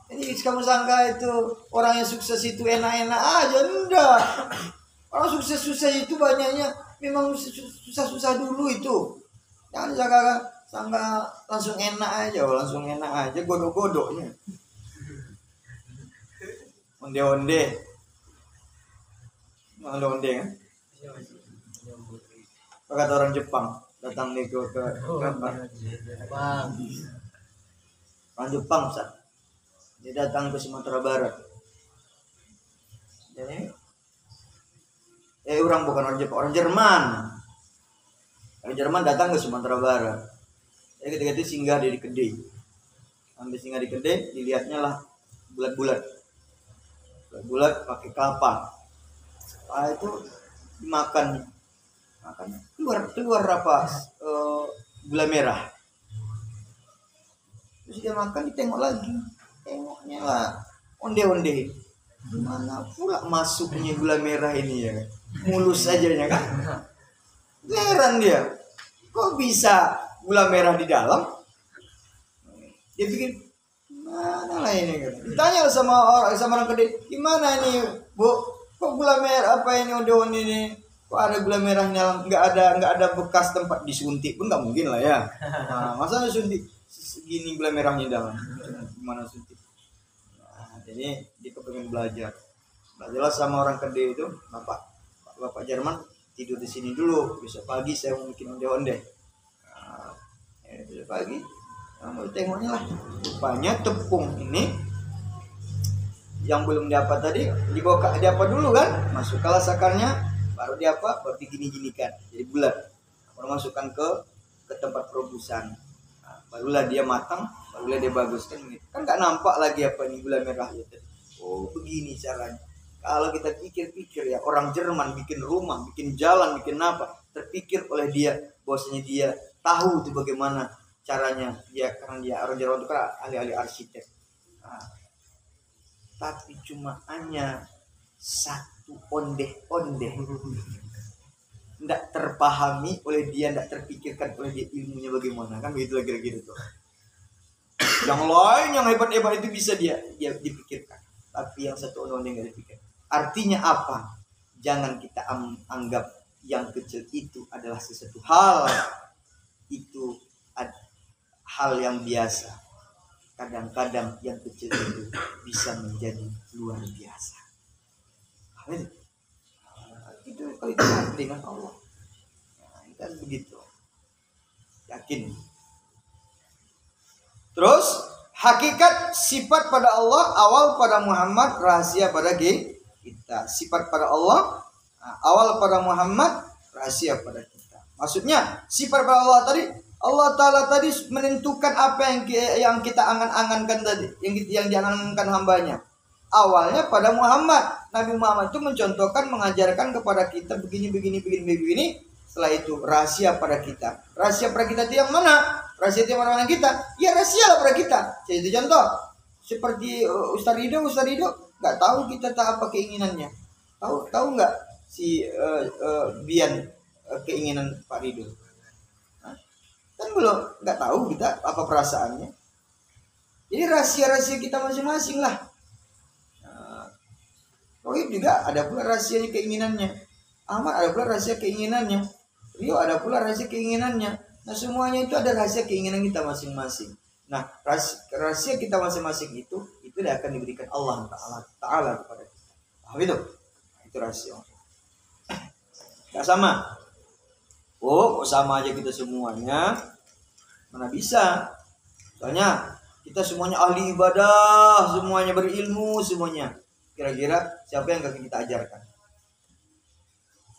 Jadi kamu sangka itu orang yang sukses itu enak-enak aja? Enggak. Orang sukses-sukses itu banyaknya memang susah-susah dulu itu. Jangan sangka langsung enak aja, godok-godoknya. Onde-onde kan? Kata orang Jepang datang nih ke orang Jepang, Ustaz. Dia datang ke Sumatera Barat. Jadi orang bukan orang Jepang, orang Jerman. Orang Jerman datang ke Sumatera Barat. Jadi ketika itu singgah di Kedai. Sambil singgah di Kedai, dilihatnya lah bulat-bulat pakai kapal. Itu dimakan. Keluar apa? Gula merah. Terus dia makan, ditengok lagi. Tengoknya lah onde-onde. Mana pula masuknya gula merah ini ya? Mulus saja ya kan? Heran dia. Kok bisa gula merah di dalam? Dia pikir mana lah ini kan? Ditanya sama orang Kedai, gimana ini Bu? Kok gula merah apa ini onde-onde ini? Kok ada gula merah di dalam? Nggak ada bekas tempat disuntik pun nggak mungkin lah ya. Nah, masa disuntik segini gula merahnya di dalam? Gimana suntik? Nah, jadi dia kepengen belajarlah sama orang Kedai itu. Bapak Jerman tidur di sini dulu, besok pagi saya mau bikin onde-onde. Besok pagi mau tengoknya lah, rupanya tepung ini yang belum diapa tadi diapa dulu kan, masuk ke sakarnya, baru diapa, baru digini-ginikan jadi bulat, baru masukkan ke tempat perebusan. Barulah dia matang, barulah dia bagus kan nggak nampak lagi apa ini gula merahnya. Oh begini caranya. Kalau kita pikir-pikir ya, orang Jerman bikin rumah, bikin jalan, bikin apa, terpikir oleh dia bahwasanya dia tahu tuh bagaimana caranya dia, karena dia Raja Rawan itu kan ahli-ahli arsitek. Nah, tapi cuma hanya satu ondeh-ondeh tidak terpahami oleh dia, tidak terpikirkan oleh dia ilmunya bagaimana, kan begitu kira-kira tuh. Yang lain yang hebat-hebat itu bisa dia dipikirkan, tapi yang satu ondeh nggak dipikir. Artinya apa? Jangan kita anggap yang kecil itu adalah sesuatu hal, itu hal yang biasa. Kadang-kadang yang kecil itu bisa menjadi luar biasa. Itu kalau itu dengan Allah, nah, kan begitu, yakin. Terus hakikat sifat pada Allah, awal pada Muhammad, rahasia pada kita. Sifat pada Allah, awal pada Muhammad, rahasia pada kita. Maksudnya sifat pada Allah tadi, Allah Ta'ala tadi menentukan apa yang kita angan-angankan tadi, yang diangankan hambanya. Awalnya pada Muhammad. Nabi Muhammad itu mencontohkan, mengajarkan kepada kita begini. Setelah itu rahasia pada kita. Rahasia pada kita itu yang mana? Rahasia itu yang mana kita? Ya rahasia pada kita. Jadi contoh seperti Ustaz Ridho nggak tahu kita tak apa keinginannya. Tahu nggak si Bian keinginan Pak Ridho? Kan belum, nggak tahu kita apa perasaannya. Jadi rahasia kita masing-masing lah. Rohib juga ada pula rahasianya, keinginannya. Ahmad ada pula rahasia keinginannya. Rio ada pula rahasia keinginannya. Nah semuanya itu ada rahasia keinginan kita masing-masing. Nah rahasia kita masing-masing itu akan diberikan Allah Ta'ala kepada kita. Itu? Itu rahasia. Gak sama. Oh kok sama aja kita semuanya? Mana bisa? Soalnya kita semuanya ahli ibadah, semuanya berilmu, semuanya. Kira-kira siapa yang akan kita ajarkan?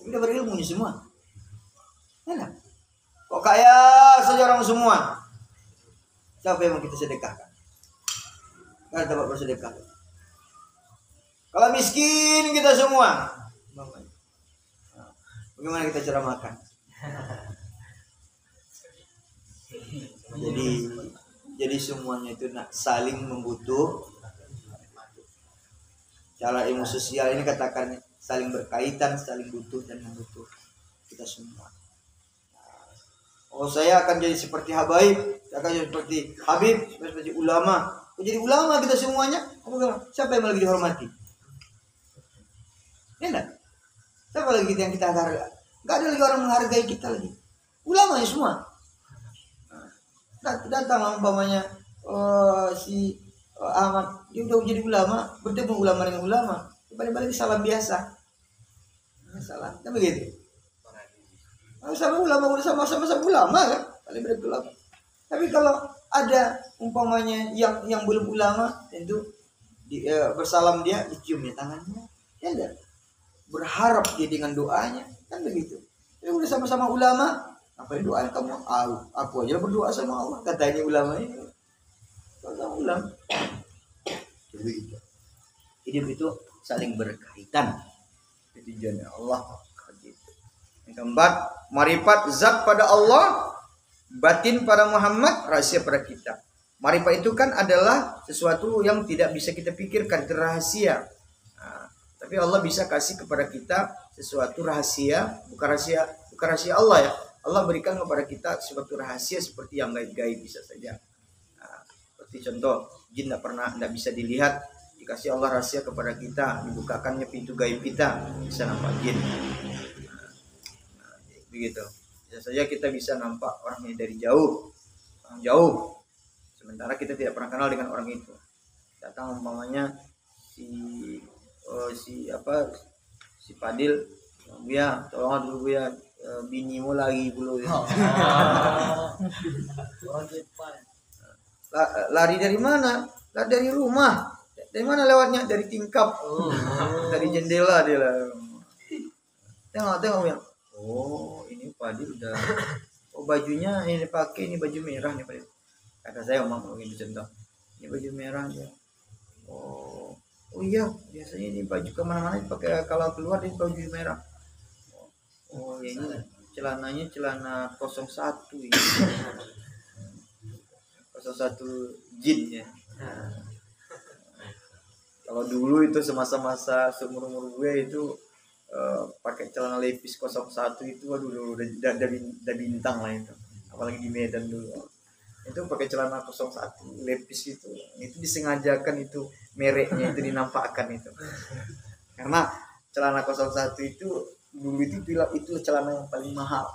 Kita berilmu nih semua. Enak. Kok kaya saja orang semua? Siapa yang mau kita sedekahkan? Kan dapat bersedekah. Kalau miskin kita semua, bagaimana kita cara makan? Jadi semuanya itu saling membutuh. Cara ilmu sosial ini katakan saling berkaitan, saling butuh dan membutuh kita semua. Oh saya akan jadi seperti Habaib, saya akan jadi seperti Habib, seperti ulama. Oh, jadi ulama kita semuanya. Siapa yang lagi dihormati? Ya enggak? Siapa lagi yang kita hargai? Enggak ada lagi orang menghargai kita lagi. Ulama ya semua. Datang umpamanya si Ahmad, dia udah jadi ulama, bertemu ulama dengan ulama, balik-balik salam biasa. Salam, kan begitu. Sama ulama udah sama-sama ulama kan, balik-balik ulama. Tapi kalau ada umpamanya yang belum ulama, tentu bersalam dia, diciumnya tangannya, ya enggak? Berharap dia dengan doanya, kan begitu. Dia udah sama-sama ulama, apa doa kamu? Aku aja berdoa sama Allah, katanya ulama ini. Sama ulama. Hidup itu saling berkaitan. Itu tujuannya Allah. Yang keempat, marifat zat pada Allah, batin pada Muhammad, rahasia pada kita. Marifat itu kan adalah sesuatu yang tidak bisa kita pikirkan, itu rahasia. Nah, tapi Allah bisa kasih kepada kita sesuatu rahasia, bukan rahasia Allah ya. Allah berikan kepada kita sesuatu rahasia seperti yang gaib-gaib bisa saja. Nah, seperti contoh, jin tidak bisa dilihat, dikasih Allah rahasia kepada kita, dibukakannya pintu gaib kita, bisa nampak jin. Nah, begitu. Bisa saja kita bisa nampak orangnya dari jauh, sementara kita tidak pernah kenal dengan orang itu. Datang umpamanya si Padil, Buya, tolong dulu Buya, binimu lagi dulu. Lari dari mana? Lari dari rumah. Dari mana lewatnya? Dari tingkap. Dari jendela dia lah. Tengok ya. Oh, ini Padil udah. Oh, bajunya ini pakai, ini baju merah nih Padil. Kata saya omong begini contoh. Ini baju merah dia. Oh iya, biasanya ini baju kemana-mana dipakai, kalau keluar ini baju merah. Oh ini celananya celana 01 ini. 01 jin ya. Kalau dulu itu semasa-masa seumur-umur gue itu pakai celana levis 01 itu waduh udah bintang lah itu. Apalagi di Medan dulu. Itu pakai celana 01 levis itu disengajakan itu mereknya itu dinampakkan itu. Karena celana 01 itu dulu itu celana yang paling mahal.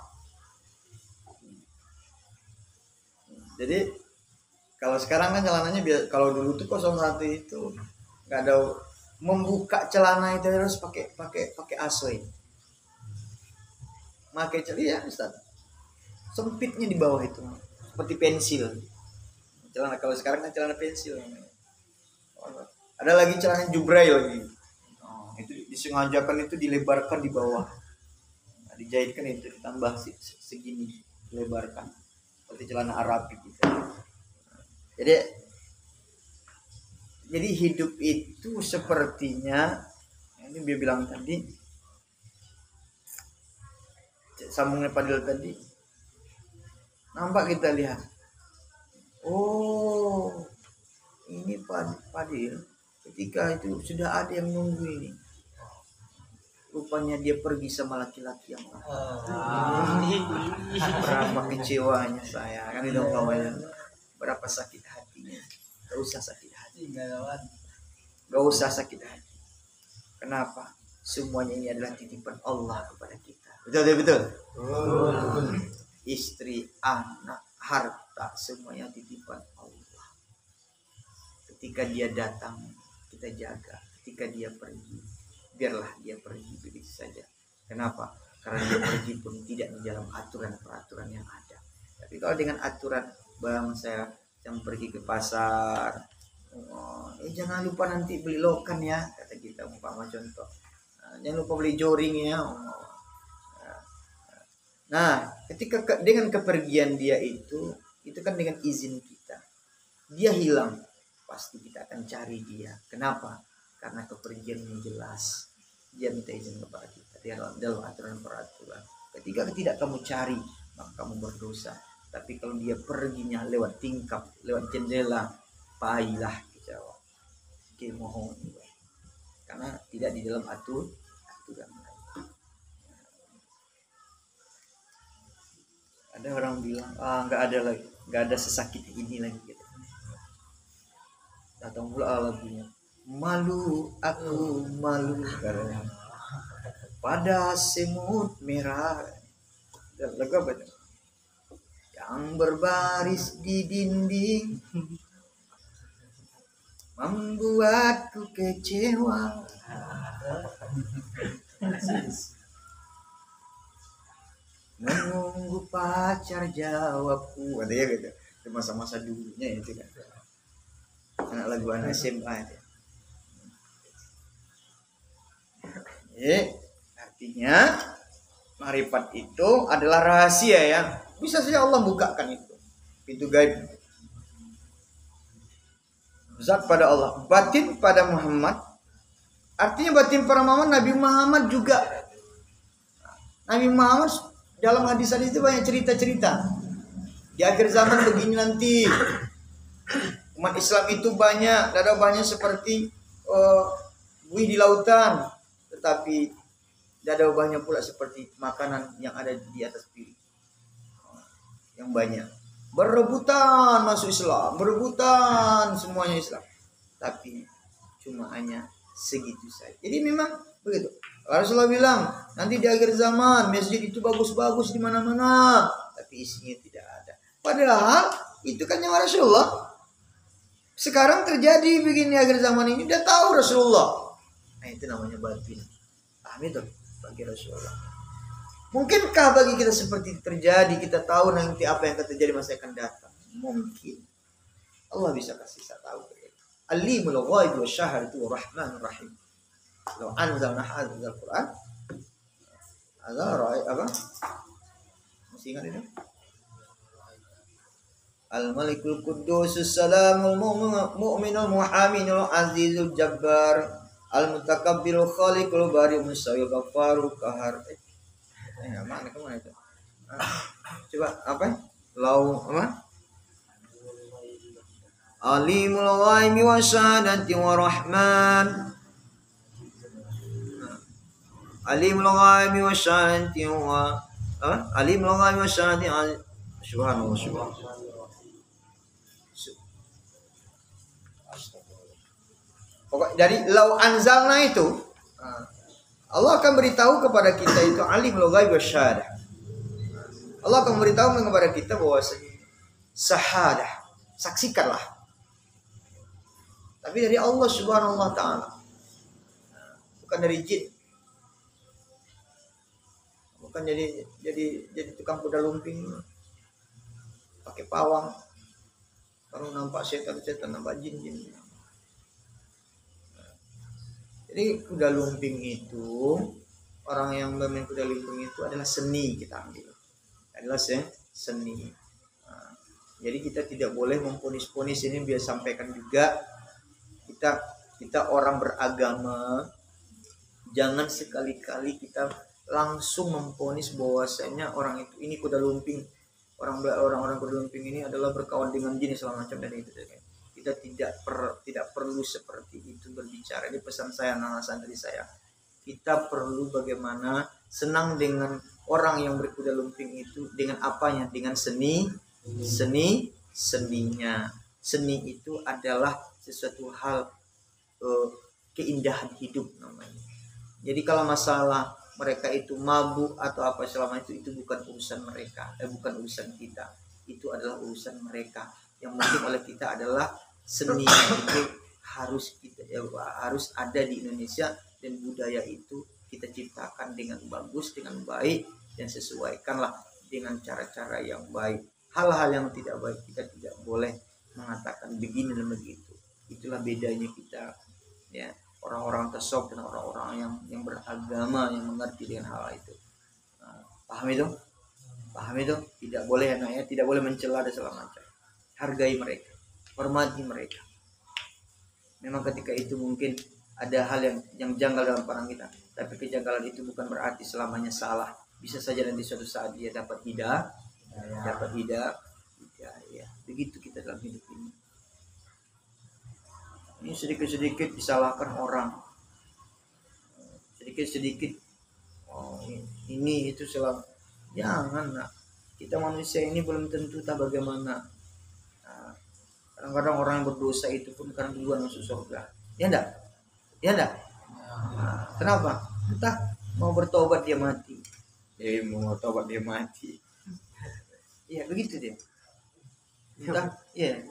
Jadi kalau sekarang kan celananya kalau dulu tuh 01 itu nggak ada membuka celana itu harus pakai asoy. Pakai celana ya Ustaz. Sempitnya di bawah itu seperti pensil. Celana kalau sekarang kan celana pensil namanya. Ada lagi celana jubrai lagi. Itu disengajakan itu dilebarkan di bawah. Dijahitkan itu ditambah segini dilebarkan. Seperti celana Arabi gitu. Jadi hidup itu sepertinya ini dia bilang tadi sambungnya Padil tadi nampak kita lihat ini Padil ketika itu sudah ada yang nunggu ini rupanya dia pergi sama laki-laki yang berapa kecewanya saya kan itu kawannya berapa sakit hatinya. Gak usah sakit hati. Gak usah sakit hati. Kenapa? Semuanya ini adalah titipan Allah kepada kita. Betul. Istri, anak, harta, semuanya titipan Allah. Ketika dia datang, kita jaga. Ketika dia pergi, biarlah dia pergi begitu saja. Kenapa? Karena dia pergi pun tidak di dalam aturan-peraturan yang ada. Tapi kalau dengan aturan, bang saya yang pergi ke pasar, jangan lupa nanti beli lokan ya, kata kita umpama contoh. Jangan lupa beli joring ya. Nah, ketika dengan kepergian dia itu kan dengan izin kita. Dia hilang, pasti kita akan cari dia. Kenapa? Karena kepergiannya jelas. Dia minta izin kepada kita dalam aturan-peraturan. Ketika tidak kamu cari, maka kamu berdosa. Tapi kalau dia perginya lewat tingkap, lewat jendela, pailah kecewa. Mohon. Karena tidak di dalam aturan. Ada orang bilang, nggak ada sesakit ini lagi. Gitu. Datang pula lagunya, malu aku malu karena pada semut merah. Lagu apa itu? Yang berbaris di dinding membuatku kecewa. Menunggu pacar jawabku. Ada ya gitu. Itu masa-masa dulunya itu kan. Anak lagu anak SMA itu. Artinya marifat itu adalah rahasia ya. Bisa saja Allah bukakan itu pintu gaib. Zat pada Allah, batin pada Muhammad. Artinya batin pada Muhammad, Nabi Muhammad juga. Nabi Muhammad dalam hadis-hadis itu banyak cerita-cerita. Di akhir zaman begini nanti umat Islam itu banyak, ada banyak seperti buih di lautan, tetapi ada banyak pula seperti makanan yang ada di atas piring. Yang banyak berebutan masuk Islam, berebutan semuanya Islam, tapi cuma hanya segitu saja. Jadi memang begitu. Rasulullah bilang nanti di akhir zaman masjid itu bagus-bagus di mana-mana, tapi isinya tidak ada. Padahal itu kan yang Rasulullah. Sekarang terjadi begini akhir zaman ini, udah tahu Rasulullah. Nah itu namanya batin. Paham itu bagi Rasulullah. Mungkinkah bagi kita seperti itu terjadi? Kita tahu nanti apa yang akan terjadi masa akan datang. Mungkin. Allah bisa kasih saya tahu. Alimul ghaib wa syahadatu rahmanur rahim. Kalau anzalna hadzal Quran, apa? Masih ingat itu? Al-Malikul Quddusus Salamul Mu'minul Muhaminul Azizul Jabbar Al-Mutakabbirul Khaliqul Bari Musawil Ghafarul Qahar. Mana kemana itu? Coba apa? Lau apa? Alimul ghaibi wasyahadati warahman. Alimul ghaibi wasyahadati wa apa? Alimul ghaibi wasyahadati subhanallah subhanallah. Pokok dari lau anzalna itu Allah akan beritahu kepada kita itu alimul ghaib wasyahadah. Allah akan beritahu kepada kita bahwa syahadah, saksikanlah. Tapi dari Allah Subhanahu wa taala. Bukan dari jin. Bukan jadi tukang kuda lumping. Pakai pawang. Kalau nampak setan nampak jin. Jadi kuda lumping itu, orang yang bermain kuda lumping itu adalah seni, kita ambil. Adalah seni. Nah, jadi kita tidak boleh memponis-ponis, ini biar sampaikan juga. Kita orang beragama, jangan sekali-kali kita langsung memponis bahwasanya orang itu ini kuda lumping. Orang-orang kuda lumping ini adalah berkawan dengan jin segala macam dan itu. Kita tidak perlu seperti itu berbicara. Ini pesan saya, anak santri saya. Kita perlu bagaimana senang dengan orang yang berkuda lumping itu dengan apanya? Dengan seninya. Seni itu adalah sesuatu hal keindahan hidup namanya. Jadi kalau masalah mereka itu mabuk atau apa selama itu bukan urusan mereka, bukan urusan kita. Itu adalah urusan mereka. Yang penting oleh kita adalah seni itu harus ada di Indonesia, dan budaya itu kita ciptakan dengan bagus, dengan baik, dan sesuaikanlah dengan cara-cara yang baik. Hal-hal yang tidak baik kita tidak boleh mengatakan begini dan begitu. Itulah bedanya kita, ya, orang-orang tasawuf dan orang-orang yang beragama, yang mengerti dengan hal itu. Paham itu? Tidak boleh anaknya, tidak boleh mencela dan segala macam. Hargai mereka, hormati mereka. Memang ketika itu mungkin ada hal yang janggal dalam pandang kita, tapi kejanggalan itu bukan berarti selamanya salah. Bisa saja nanti suatu saat dia dapat hidayah. Ya, begitu kita dalam hidup ini. Ini sedikit-sedikit disalahkan orang, sedikit-sedikit ini itu salah. Jangan, nak. Kita manusia ini belum tentu tak bagaimana. Kadang-kadang orang yang berdosa itu pun karena duluan masuk surga. Ya enggak? Kenapa? Entah mau bertobat dia mati. Mau bertobat dia mati. Iya, begitu dia. Entah, ya.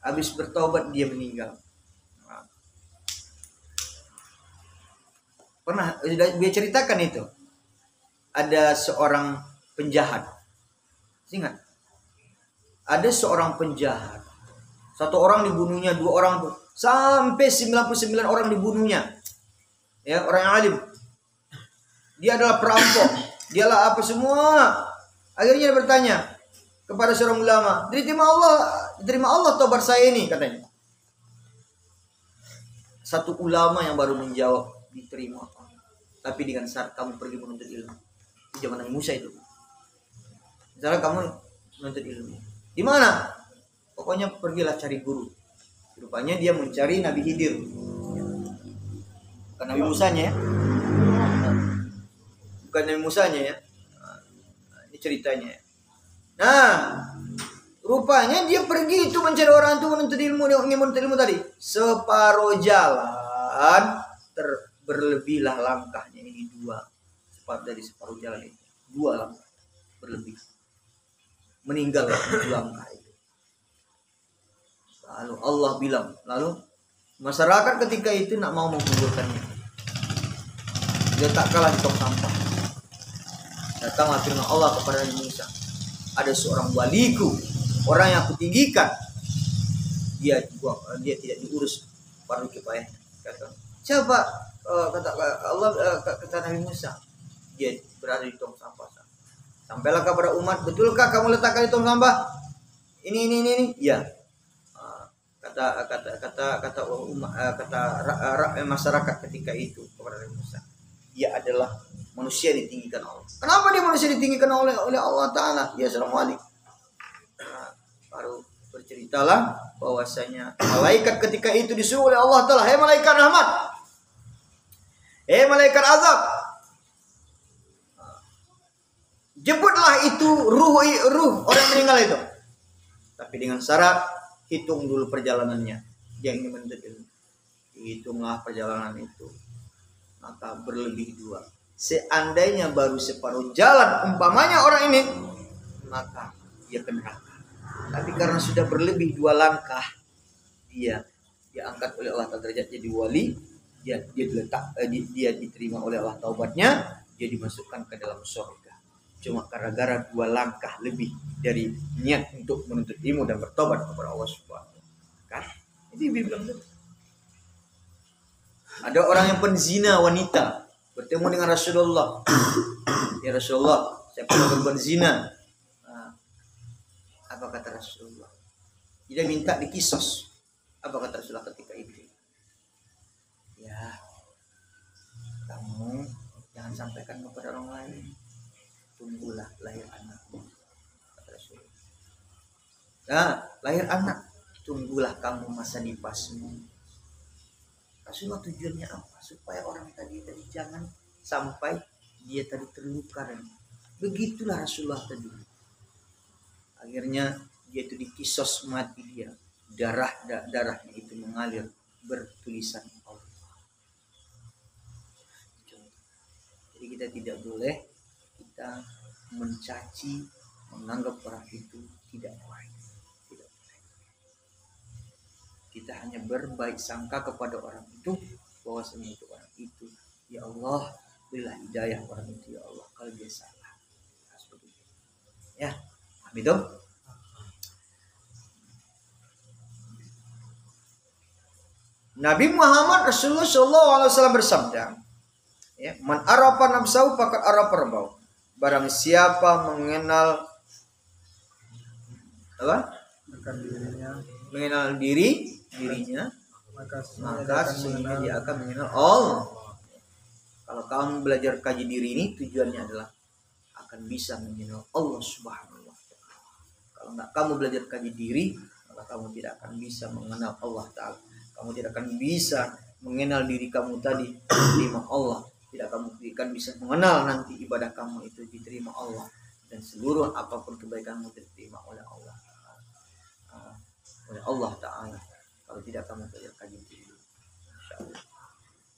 Habis bertobat dia meninggal. Pernah dia ceritakan itu. Ada seorang penjahat. Ingat? Ada seorang penjahat. Satu orang dibunuhnya, 2 orang sampai 99 orang dibunuhnya. Ya, orang yang alim. Dia adalah perampok. Dialah apa semua. Akhirnya dia bertanya kepada seorang ulama, diterima Allah tobat saya ini, katanya. Satu ulama yang baru menjawab, diterima, tapi dengan syarat kamu pergi menuntut ilmu. Di zaman Nabi Musa itu. Misalnya kamu menuntut ilmu, di mana? Pokoknya pergilah cari guru. Rupanya dia mencari Nabi Khidir, bukan Nabi Musanya ya. Bukan Nabi Musanya ya. Ini ceritanya ya. Nah, rupanya dia pergi itu mencari orang itu menuntut ilmu tadi. Separuh jalan berlebihlah langkahnya ini 2. Dari separuh jalan itu 2 langkah berlebih. Meninggal 2 langkah itu. Lalu Allah bilang, lalu masyarakat ketika itu nak mau menguburkannya. Dia tak kalah di tong sampah. Datanglah firman Allah kepada Nabi Musa. Ada seorang waliku, orang yang aku tinggikan, dia tidak diurus fardu kifayah. Kata siapa? Kata Allah, kata Nabi Musa, dia berada di tong sampah. Sampailah kepada umat, betulkah kamu letakkan di tong sampah? Ini. Ya. Kata masyarakat ketika itu kepada Nabi Musa, dia adalah manusia ditinggikan Allah. Kenapa dia manusia ditinggikan oleh Allah Ta'ala? Dia seorang wali. Nah, baru berceritalah bahwasanya malaikat ketika itu disuruh oleh Allah Ta'ala, hei malaikat rahmat, hei malaikat azab, jemputlah itu ruh orang meninggal itu. Tapi dengan syarat hitung dulu perjalanannya. Dia ingin menuntut ilmu. Hitunglah perjalanan itu. Maka berlebih 2. Seandainya baru separuh jalan umpamanya orang ini, maka dia ke neraka. Tapi karena sudah berlebih 2 langkah, dia diangkat oleh Allah Ta'ala derajat jadi wali. Dia diterima oleh Allah taubatnya, dia dimasukkan ke dalam surga. Cuma gara-gara 2 langkah lebih dari niat untuk menuntut ilmu dan bertobat kepada Allah Subhanahu wa taala. Kan? Itu bilang tuh. Ada orang yang penzina wanita bertemu dengan Rasulullah. Ya Rasulullah, saya pernah berbuat zina. Nah, apa kata Rasulullah? Dia minta dikisos. Apa kata Rasulullah ketika itu? Ya, kamu jangan sampaikan kepada orang lain. Tunggulah lahir anakmu, kata Rasulullah. Nah, lahir anak, tunggulah kamu masa nifasmu. Rasulullah tujuannya apa? Supaya orang tadi jangan sampai dia tadi terluka. Begitulah Rasulullah tadi. Akhirnya dia itu dikisos mati dia. Darahnya itu mengalir bertulisan Allah. Jadi kita tidak boleh kita mencaci, menganggap orang itu tidak baik. Tidak baik. Kita hanya berbaik sangka kepada orang itu, bahwasanya itu orang itu, ya Allah, berilah hidayah orang itu, ya Allah, kalau dia salah. Ya, itu. Nabi Muhammad Rasulullah SAW bersabda, ya, man arafa nafsahu faqad arafa rabbahu. Barang siapa mengenal apa? Mengenal dirinya, maka sesungguhnya dia akan mengenal Allah. Kalau kamu belajar kaji diri ini, tujuannya adalah akan bisa mengenal Allah Subhanahu wa taala. Kalau enggak kamu belajar kaji diri, maka kamu tidak akan bisa mengenal Allah Ta'ala. Kamu tidak akan bisa mengenal diri kamu tadi, terima Allah. Tidak kamu akan bisa mengenal nanti ibadah kamu itu diterima Allah, dan seluruh apapun kebaikanmu diterima oleh Allah Ta'ala. Kalau tidak kamu belajar kaji diri, insyaallah.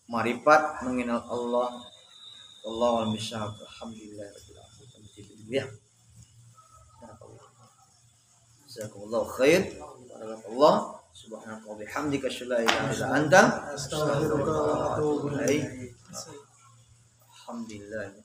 Marifat mengenal Allah. Allahu a'lam. Alhamdulillah rabbil alamin. Ya. Jazakumullahu khair. Barakallahu subhanaka wa bihamdika asyhadu an la ilaha illa anta astaghfiruka wa atubu ilaik. Alhamdulillah.